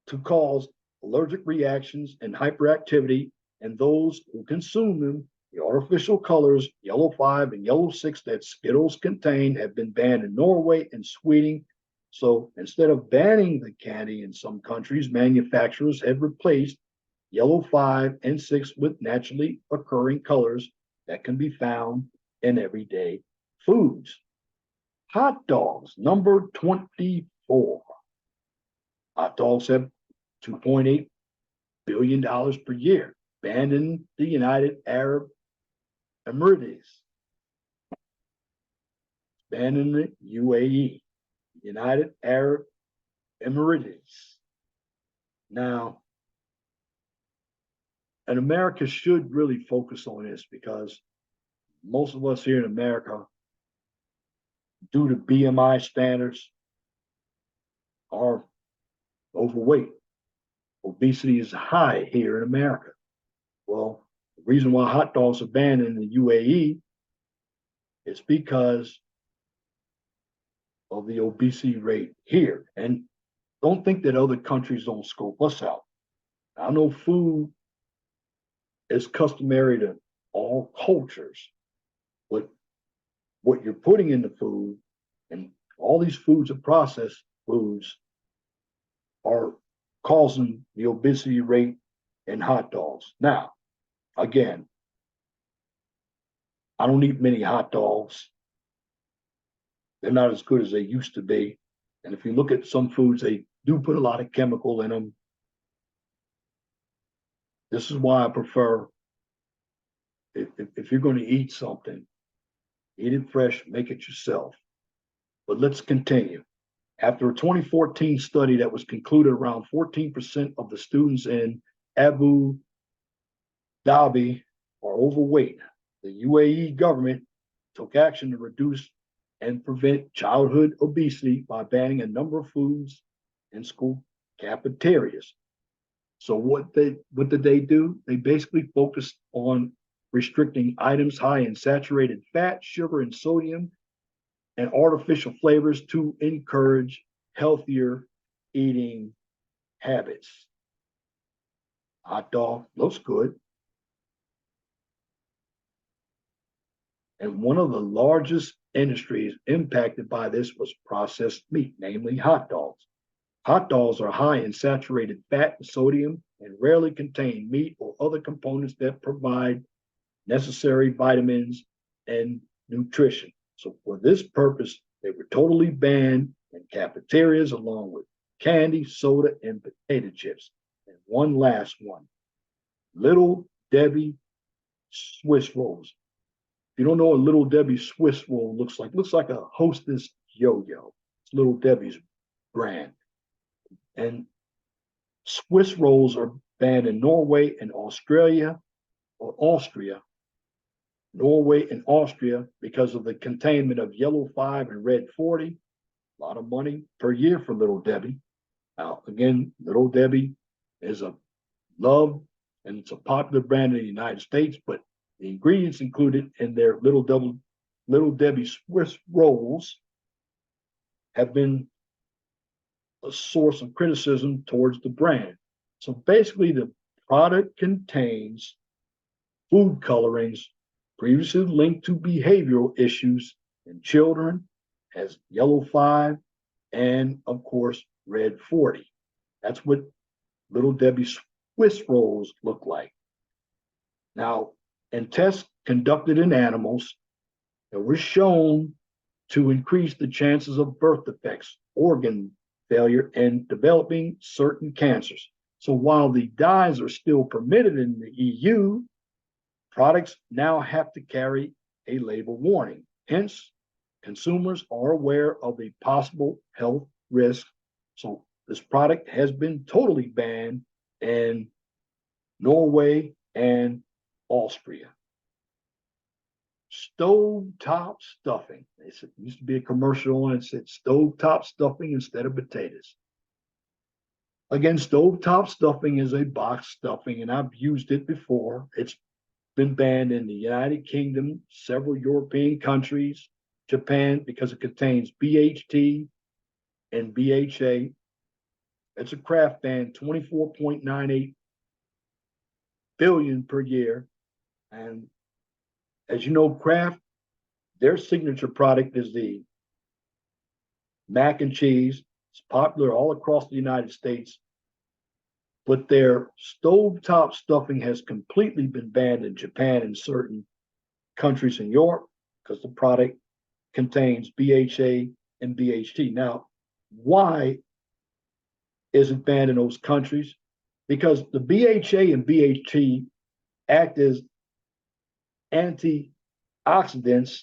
A: to cause allergic reactions and hyperactivity in those who consume them, the artificial colors, yellow 5 and yellow 6 that Skittles contain have been banned in Norway and Sweden. So instead of banning the candy in some countries, manufacturers have replaced yellow 5 and 6 with naturally occurring colors that can be found in everyday foods. Hot dogs, number 24. Hot dogs have $2.8 billion per year, banned in the United Arab Emirates, banned in the UAE, United Arab Emirates. Now, and America should really focus on this, because most of us here in America, due to BMI standards, are overweight. Obesity is high here in America. Well, the reason why hot dogs are banned in the UAE is because of the obesity rate here. And don't think that other countries don't scope us out. I know food is customary to all cultures, but what you're putting in the food, and all these foods are processed foods, are causing the obesity rate in hot dogs. Now, again, I don't eat many hot dogs. They're not as good as they used to be. And if you look at some foods, they do put a lot of chemical in them. This is why I prefer, if you're going to eat something, eat it fresh, make it yourself. But let's continue. After a 2014 study that was concluded, around 14% of the students in Abu Dhabi are overweight. The UAE government took action to reduce and prevent childhood obesity by banning a number of foods in school cafeterias. So what did they do? They basically focused on restricting items high in saturated fat, sugar, and sodium, and artificial flavors to encourage healthier eating habits. Hot dog looks good. And one of the largest industries impacted by this was processed meat, namely hot dogs. Hot dogs are high in saturated fat and sodium and rarely contain meat or other components that provide necessary vitamins and nutrition. So for this purpose, they were totally banned in cafeterias along with candy, soda, and potato chips. And one last one, Little Debbie Swiss rolls. If you don't know what Little Debbie Swiss roll looks like a Hostess yo-yo. It's Little Debbie's brand. And Swiss rolls are banned in Norway and Australia, or Austria. Norway and Austria because of the containment of yellow 5 and red 40. A lot of money per year for Little Debbie. Now, again, Little Debbie is a loved and it's a popular brand in the United States, but the ingredients included in their Little Debbie Swiss rolls have been a source of criticism towards the brand. So basically, the product contains food colorings previously linked to behavioral issues in children, as yellow 5 and, of course, red 40. That's what Little Debbie Swiss rolls look like. Now, in tests conducted in animals, that were shown to increase the chances of birth defects, organ failure, and developing certain cancers. So while the dyes are still permitted in the EU, products now have to carry a label warning. Hence, consumers are aware of a possible health risk. So this product has been totally banned in Norway and Austria. Stovetop stuffing. It used to be a commercial and it said stovetop stuffing instead of potatoes. Again, stovetop stuffing is a box stuffing, and I've used it before. It's been banned in the United Kingdom, several European countries, Japan, because it contains BHT and BHA. It's a Kraft ban, 24.98 billion per year. And as you know, Kraft, their signature product is the mac and cheese. It's popular all across the United States, but their stovetop stuffing has completely been banned in Japan and certain countries in Europe because the product contains BHA and BHT. Now, why is it banned in those countries? Because the BHA and BHT act as antioxidants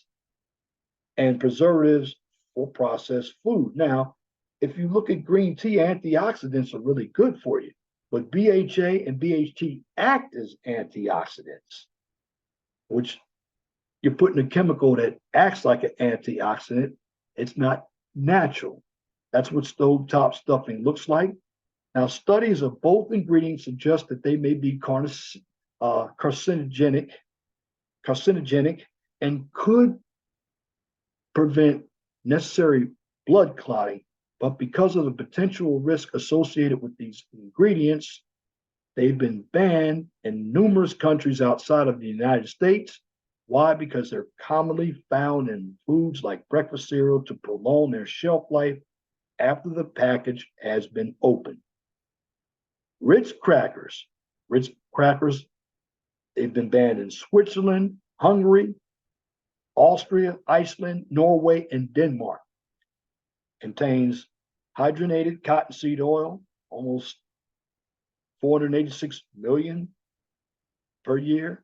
A: and preservatives for processed food. Now, if you look at green tea, antioxidants are really good for you, but BHA and BHT act as antioxidants, which you're putting a chemical that acts like an antioxidant. It's not natural. That's what stovetop stuffing looks like. Now, studies of both ingredients suggest that they may be carcinogenic and could prevent necessary blood clotting, but because of the potential risk associated with these ingredients, they've been banned in numerous countries outside of the United States. Why? Because they're commonly found in foods like breakfast cereal to prolong their shelf life after the package has been opened. Ritz crackers, they've been banned in Switzerland, Hungary, Austria, Iceland, Norway, and Denmark. Contains hydrogenated cottonseed oil, almost 486 million per year.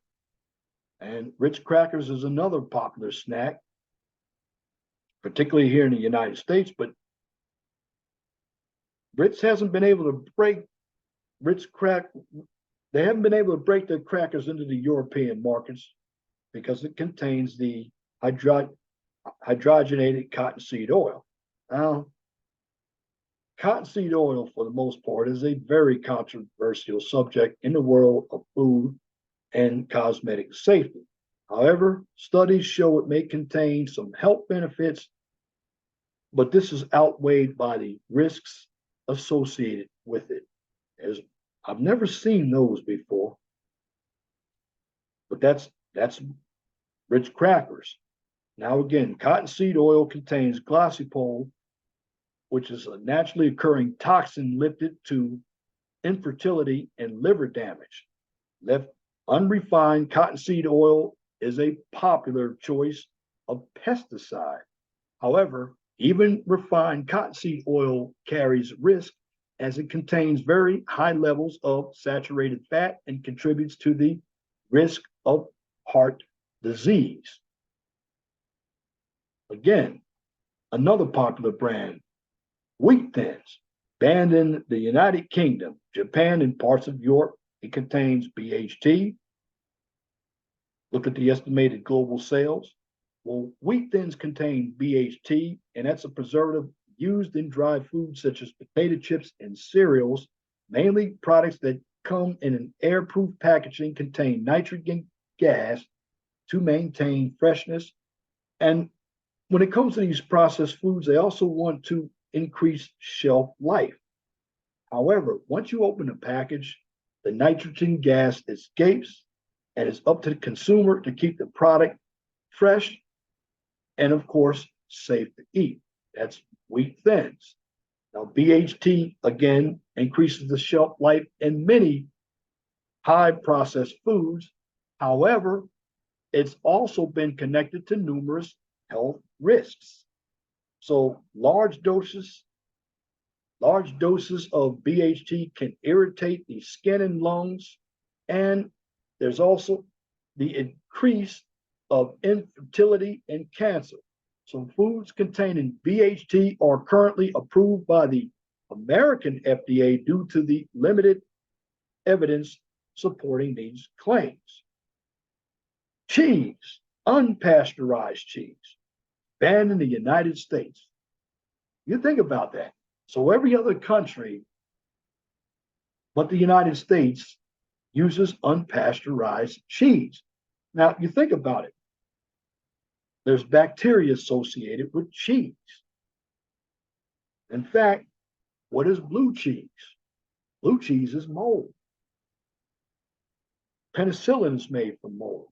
A: And Ritz crackers is another popular snack, particularly here in the United States, but Ritz hasn't been able to break they haven't been able to break their crackers into the European markets because it contains the hydrogenated cottonseed oil. Now, cottonseed oil, for the most part, is a very controversial subject in the world of food and cosmetic safety. However, studies show it may contain some health benefits, but this is outweighed by the risks associated with it. As I've never seen those before, but that's Ritz crackers. Now again, cottonseed oil contains glycol, which is a naturally occurring toxin linked to infertility and liver damage. Left unrefined, cottonseed oil is a popular choice of pesticide. However, even refined cottonseed oil carries risk as it contains very high levels of saturated fat and contributes to the risk of heart disease. Again, another popular brand, Wheat Thins, banned in the United Kingdom, Japan, and parts of Europe. It contains BHT. Look at the estimated global sales. Well, Wheat Thins contain BHT, and that's a preservative used in dry foods such as potato chips and cereals. Mainly products that come in an airproof packaging contain nitrogen gas to maintain freshness. And when it comes to these processed foods, they also want to increase shelf life. However, once you open the package, the nitrogen gas escapes, and it's up to the consumer to keep the product fresh and, of course, safe to eat. That's Wheat Thins. Now, BHT, again, increases the shelf life in many high processed foods. However, it's also been connected to numerous health risks. So large doses of BHT can irritate the skin and lungs, and there's also the increase of infertility and cancer. So foods containing BHT are currently approved by the American FDA due to the limited evidence supporting these claims. Cheese, unpasteurized cheese, banned in the United States. You think about that. So every other country but the United States uses unpasteurized cheese. Now, you think about it. There's bacteria associated with cheese. In fact, what is blue cheese? Blue cheese is mold. Penicillin is made from mold.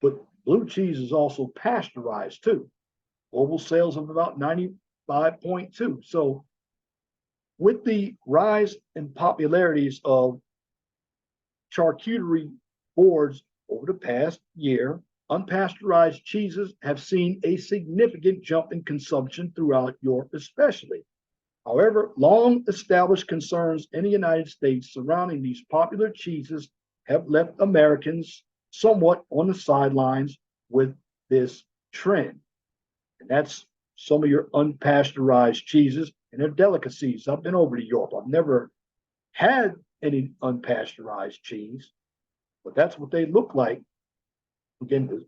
A: But blue cheese is also pasteurized too. Global sales of about 95.2. So with the rise in popularities of charcuterie boards over the past year, unpasteurized cheeses have seen a significant jump in consumption throughout Europe especially. However, long-established concerns in the United States surrounding these popular cheeses have left Americans somewhat on the sidelines with this trend. And that's some of your unpasteurized cheeses and their delicacies. I've been over to Europe. I've never had any unpasteurized cheese, but that's what they look like. Again,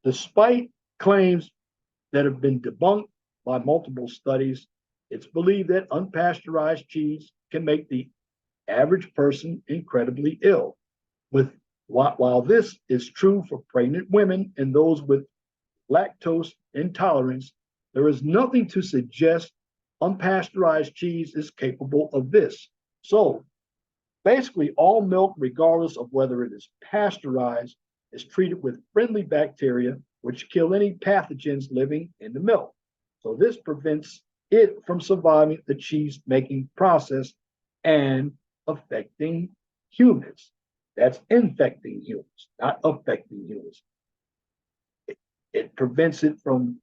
A: despite claims that have been debunked by multiple studies, it's believed that unpasteurized cheese can make the average person incredibly ill. While this is true for pregnant women and those with lactose intolerance, there is nothing to suggest unpasteurized cheese is capable of this. So basically, all milk, regardless of whether it is pasteurized, is treated with friendly bacteria which kill any pathogens living in the milk. So this prevents it from surviving the cheese making process and affecting humans. That's infecting humans, not affecting humans. It prevents it from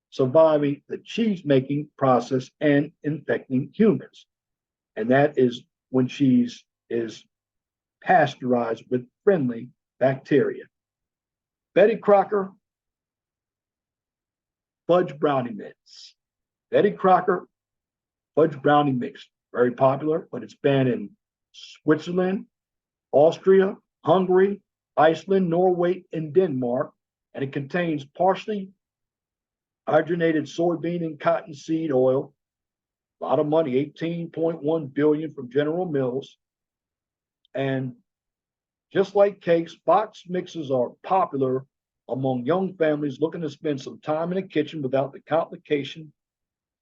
A: surviving the cheese making process and infecting humans. And that is when cheese is pasteurized with friendly bacteria. Betty Crocker fudge brownie mix. Betty Crocker fudge brownie mix, very popular, but it's banned in Switzerland, Austria, Hungary, Iceland, Norway, and Denmark, and it contains partially hydrogenated soybean and cottonseed oil, A lot of money, 18.1 billion from General Mills. And just like cakes, box mixes are popular among young families looking to spend some time in the kitchen without the complication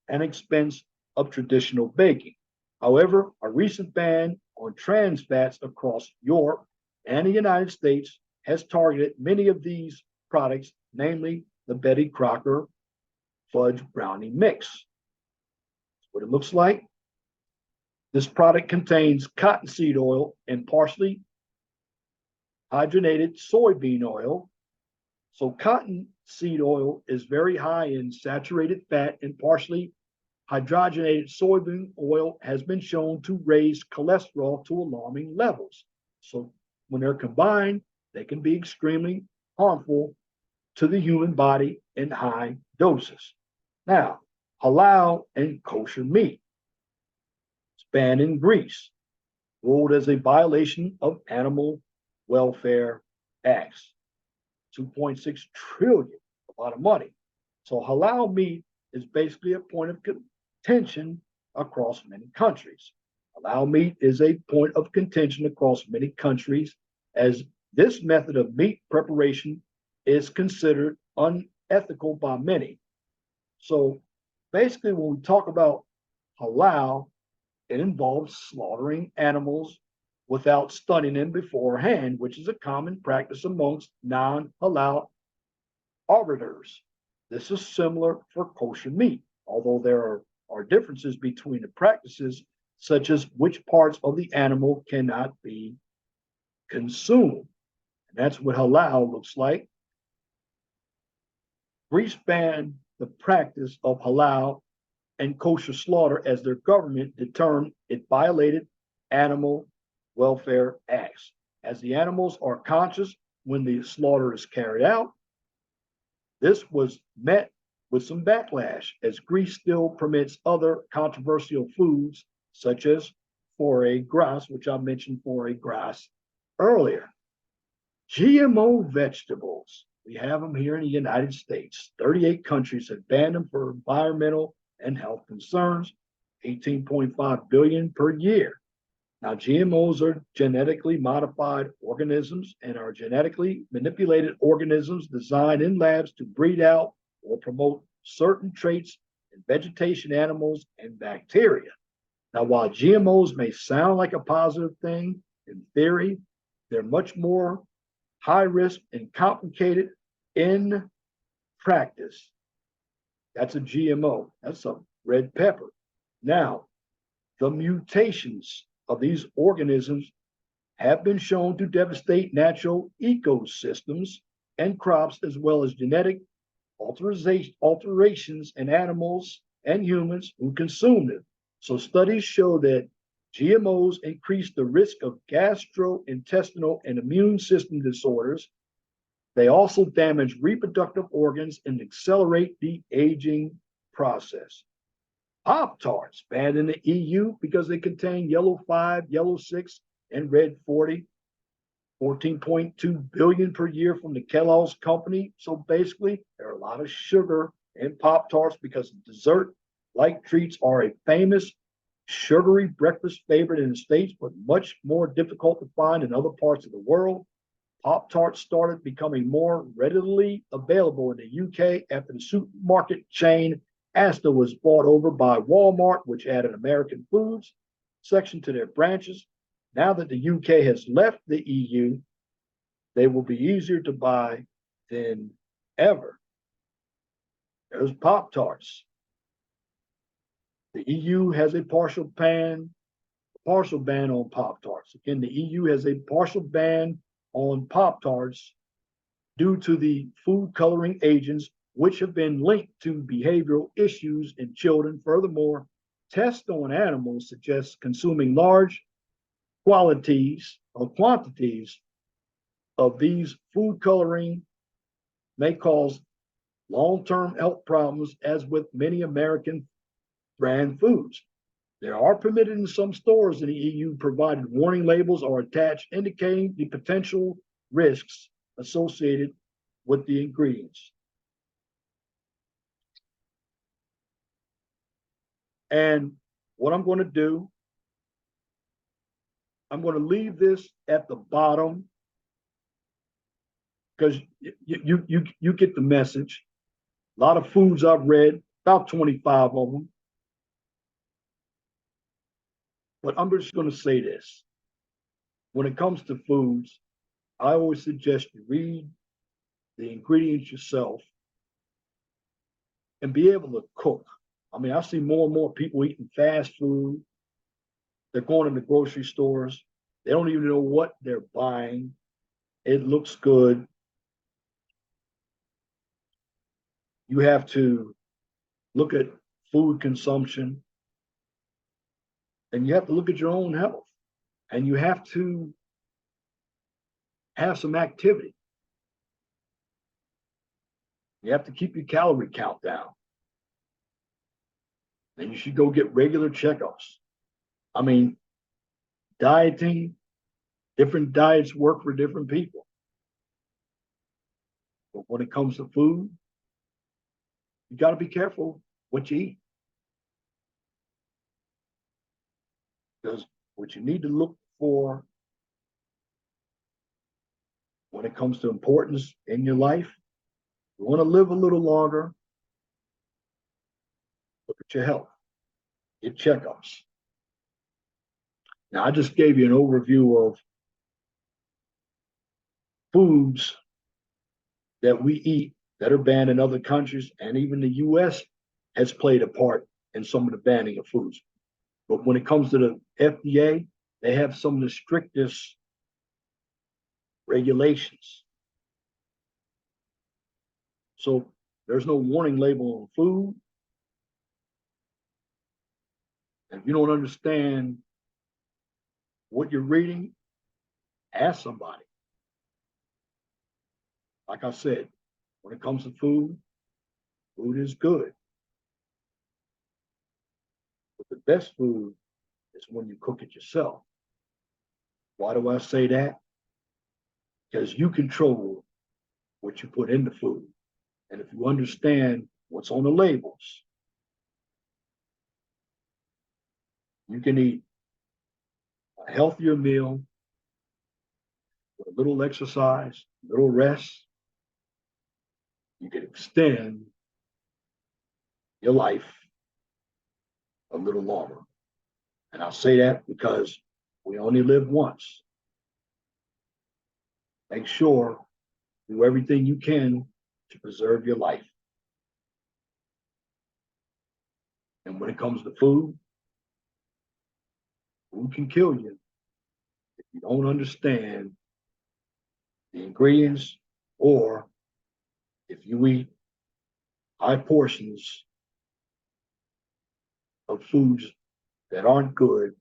A: and expense of traditional baking. However, a recent ban on trans fats across Europe and the United States has targeted many of these products, namely the Betty Crocker fudge brownie mix. That's what it looks like. This product contains cottonseed oil and partially hydrogenated soybean oil. So cottonseed oil is very high in saturated fat, and partially hydrogenated soybean oil has been shown to raise cholesterol to alarming levels. So when they're combined, they can be extremely harmful to the human body in high doses. Now, halal and kosher meat. It's banned in Greece, ruled as a violation of animal welfare acts. 2.6 trillion, a lot of money. So halal meat is basically a point of contention across many countries. Halal meat is a point of contention across many countries, as this method of meat preparation is considered unethical by many. So basically, when we talk about halal, it involves slaughtering animals without stunning them beforehand, which is a common practice amongst non-halal arbiters. This is similar for kosher meat, although there are differences between the practices, such as which parts of the animal cannot be consumed. And that's what halal looks like. Greece banned the practice of halal and kosher slaughter as their government determined it violated animal welfare acts. As the animals are conscious when the slaughter is carried out, this was met with some backlash, as Greece still permits other controversial foods such as foie gras, which I mentioned foie gras earlier. GMO vegetables. We have them here in the United States. 38 countries have banned them for environmental and health concerns, 18.5 billion per year. Now, GMOs are genetically modified organisms and are genetically manipulated organisms designed in labs to breed out or promote certain traits in vegetation, animals, and bacteria. Now, while GMOs may sound like a positive thing in theory, they're much more high risk and complicated in practice. That's a GMO. That's a red pepper. Now, the mutations of these organisms have been shown to devastate natural ecosystems and crops, as well as genetic alterations in animals and humans who consume them. So studies show that GMOs increase the risk of gastrointestinal and immune system disorders. They also damage reproductive organs and accelerate the aging process. Pop-Tarts banned in the EU because they contain yellow 5, yellow 6, and red 40. 14.2 billion per year from the Kellogg's company. So basically, there are a lot of sugar in Pop-Tarts because dessert-like treats are a famous sugary breakfast favorite in the States, but much more difficult to find in other parts of the world. Pop-Tarts started becoming more readily available in the UK after the supermarket chain Asda was bought over by Walmart, which added American foods section to their branches. Now that the UK has left the EU, they will be easier to buy than ever. There's Pop-Tarts. The EU has a partial ban on Pop-Tarts. Again, the EU has a partial ban on Pop-Tarts due to the food coloring agents, which have been linked to behavioral issues in children. Furthermore, tests on animals suggest consuming large quantities of these food coloring may cause long-term health problems, as with many American brand foods. They are permitted in some stores in the EU, provided warning labels are attached indicating the potential risks associated with the ingredients. And what I'm going to do, I'm going to leave this at the bottom because you get the message. A lot of foods I've read, about 25 of them. But I'm just going to say this. When it comes to foods, I always suggest you read the ingredients yourself and be able to cook. I mean, I see more and more people eating fast food. They're going in the grocery stores. They don't even know what they're buying. It looks good. You have to look at food consumption, and you have to look at your own health, and you have to have some activity. You have to keep your calorie count down. And you should go get regular checkups. I mean, dieting, different diets work for different people. But when it comes to food, you got to be careful what you eat. Because what you need to look for when it comes to importance in your life, you want to live a little longer, look at your health, get checkups. Now, I just gave you an overview of foods that we eat that are banned in other countries, and even the US has played a part in some of the banning of foods. But when it comes to the FDA, they have some of the strictest regulations. So there's no warning label on food. And if you don't understand what you're reading, ask somebody. Like I said, when it comes to food, food is good. But the best food is when you cook it yourself. Why do I say that? Because you control what you put in the food. And if you understand what's on the labels, you can eat a healthier meal with a little exercise, a little rest. You can extend your life a little longer. And I'll say that because we only live once. Make sure you do everything you can to preserve your life. And when it comes to food, food can kill you if you don't understand the ingredients, or if you eat high portions of foods that aren't good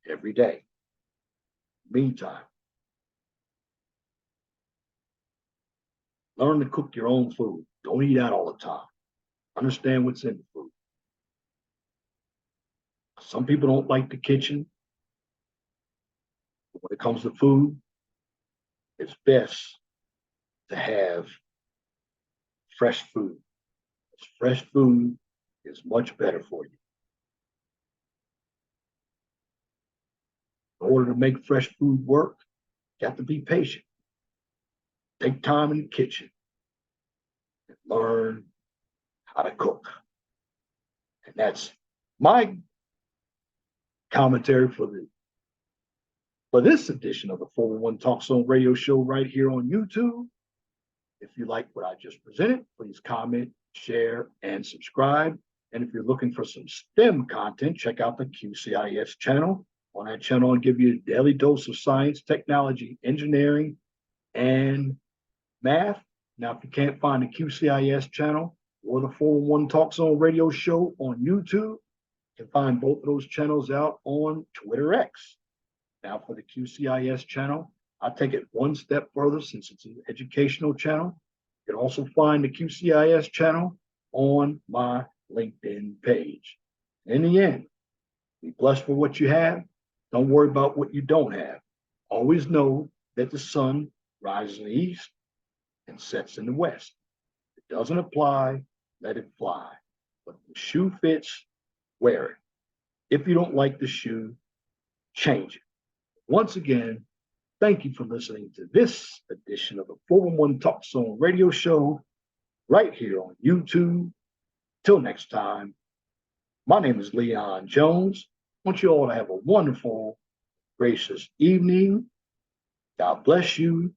A: every day. Meantime, learn to cook your own food. Don't eat out all the time. Understand what's in the food. Some people don't like the kitchen. When it comes to food, it's best to have fresh food. Fresh food is much better for you. In order to make fresh food work, you have to be patient. Take time in the kitchen and learn how to cook. And that's my commentary for this edition of the 411 Talk Zone radio show right here on YouTube. If you like what I just presented, please comment, share, and subscribe. And if you're looking for some STEM content, check out the QCIS channel. On that channel, I'll give you a daily dose of science, technology, engineering, and math. Now, if you can't find the QCIS channel or the 411 Talk Zone radio show on YouTube, you can find both of those channels out on Twitter X. Now, for the QCIS channel, I'll take it one step further since it's an educational channel. You can also find the QCIS channel on my LinkedIn page. In the end, be blessed for what you have. Don't worry about what you don't have. Always know that the sun rises in the east and sets in the west. If it doesn't apply, let it fly. But if the shoe fits, wear it. If you don't like the shoe, change it. Once again, thank you for listening to this edition of the 411 Talk Zone radio show right here on YouTube. Till next time, my name is Leon Jones. I want you all to have a wonderful, gracious evening. God bless you.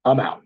A: I'm out.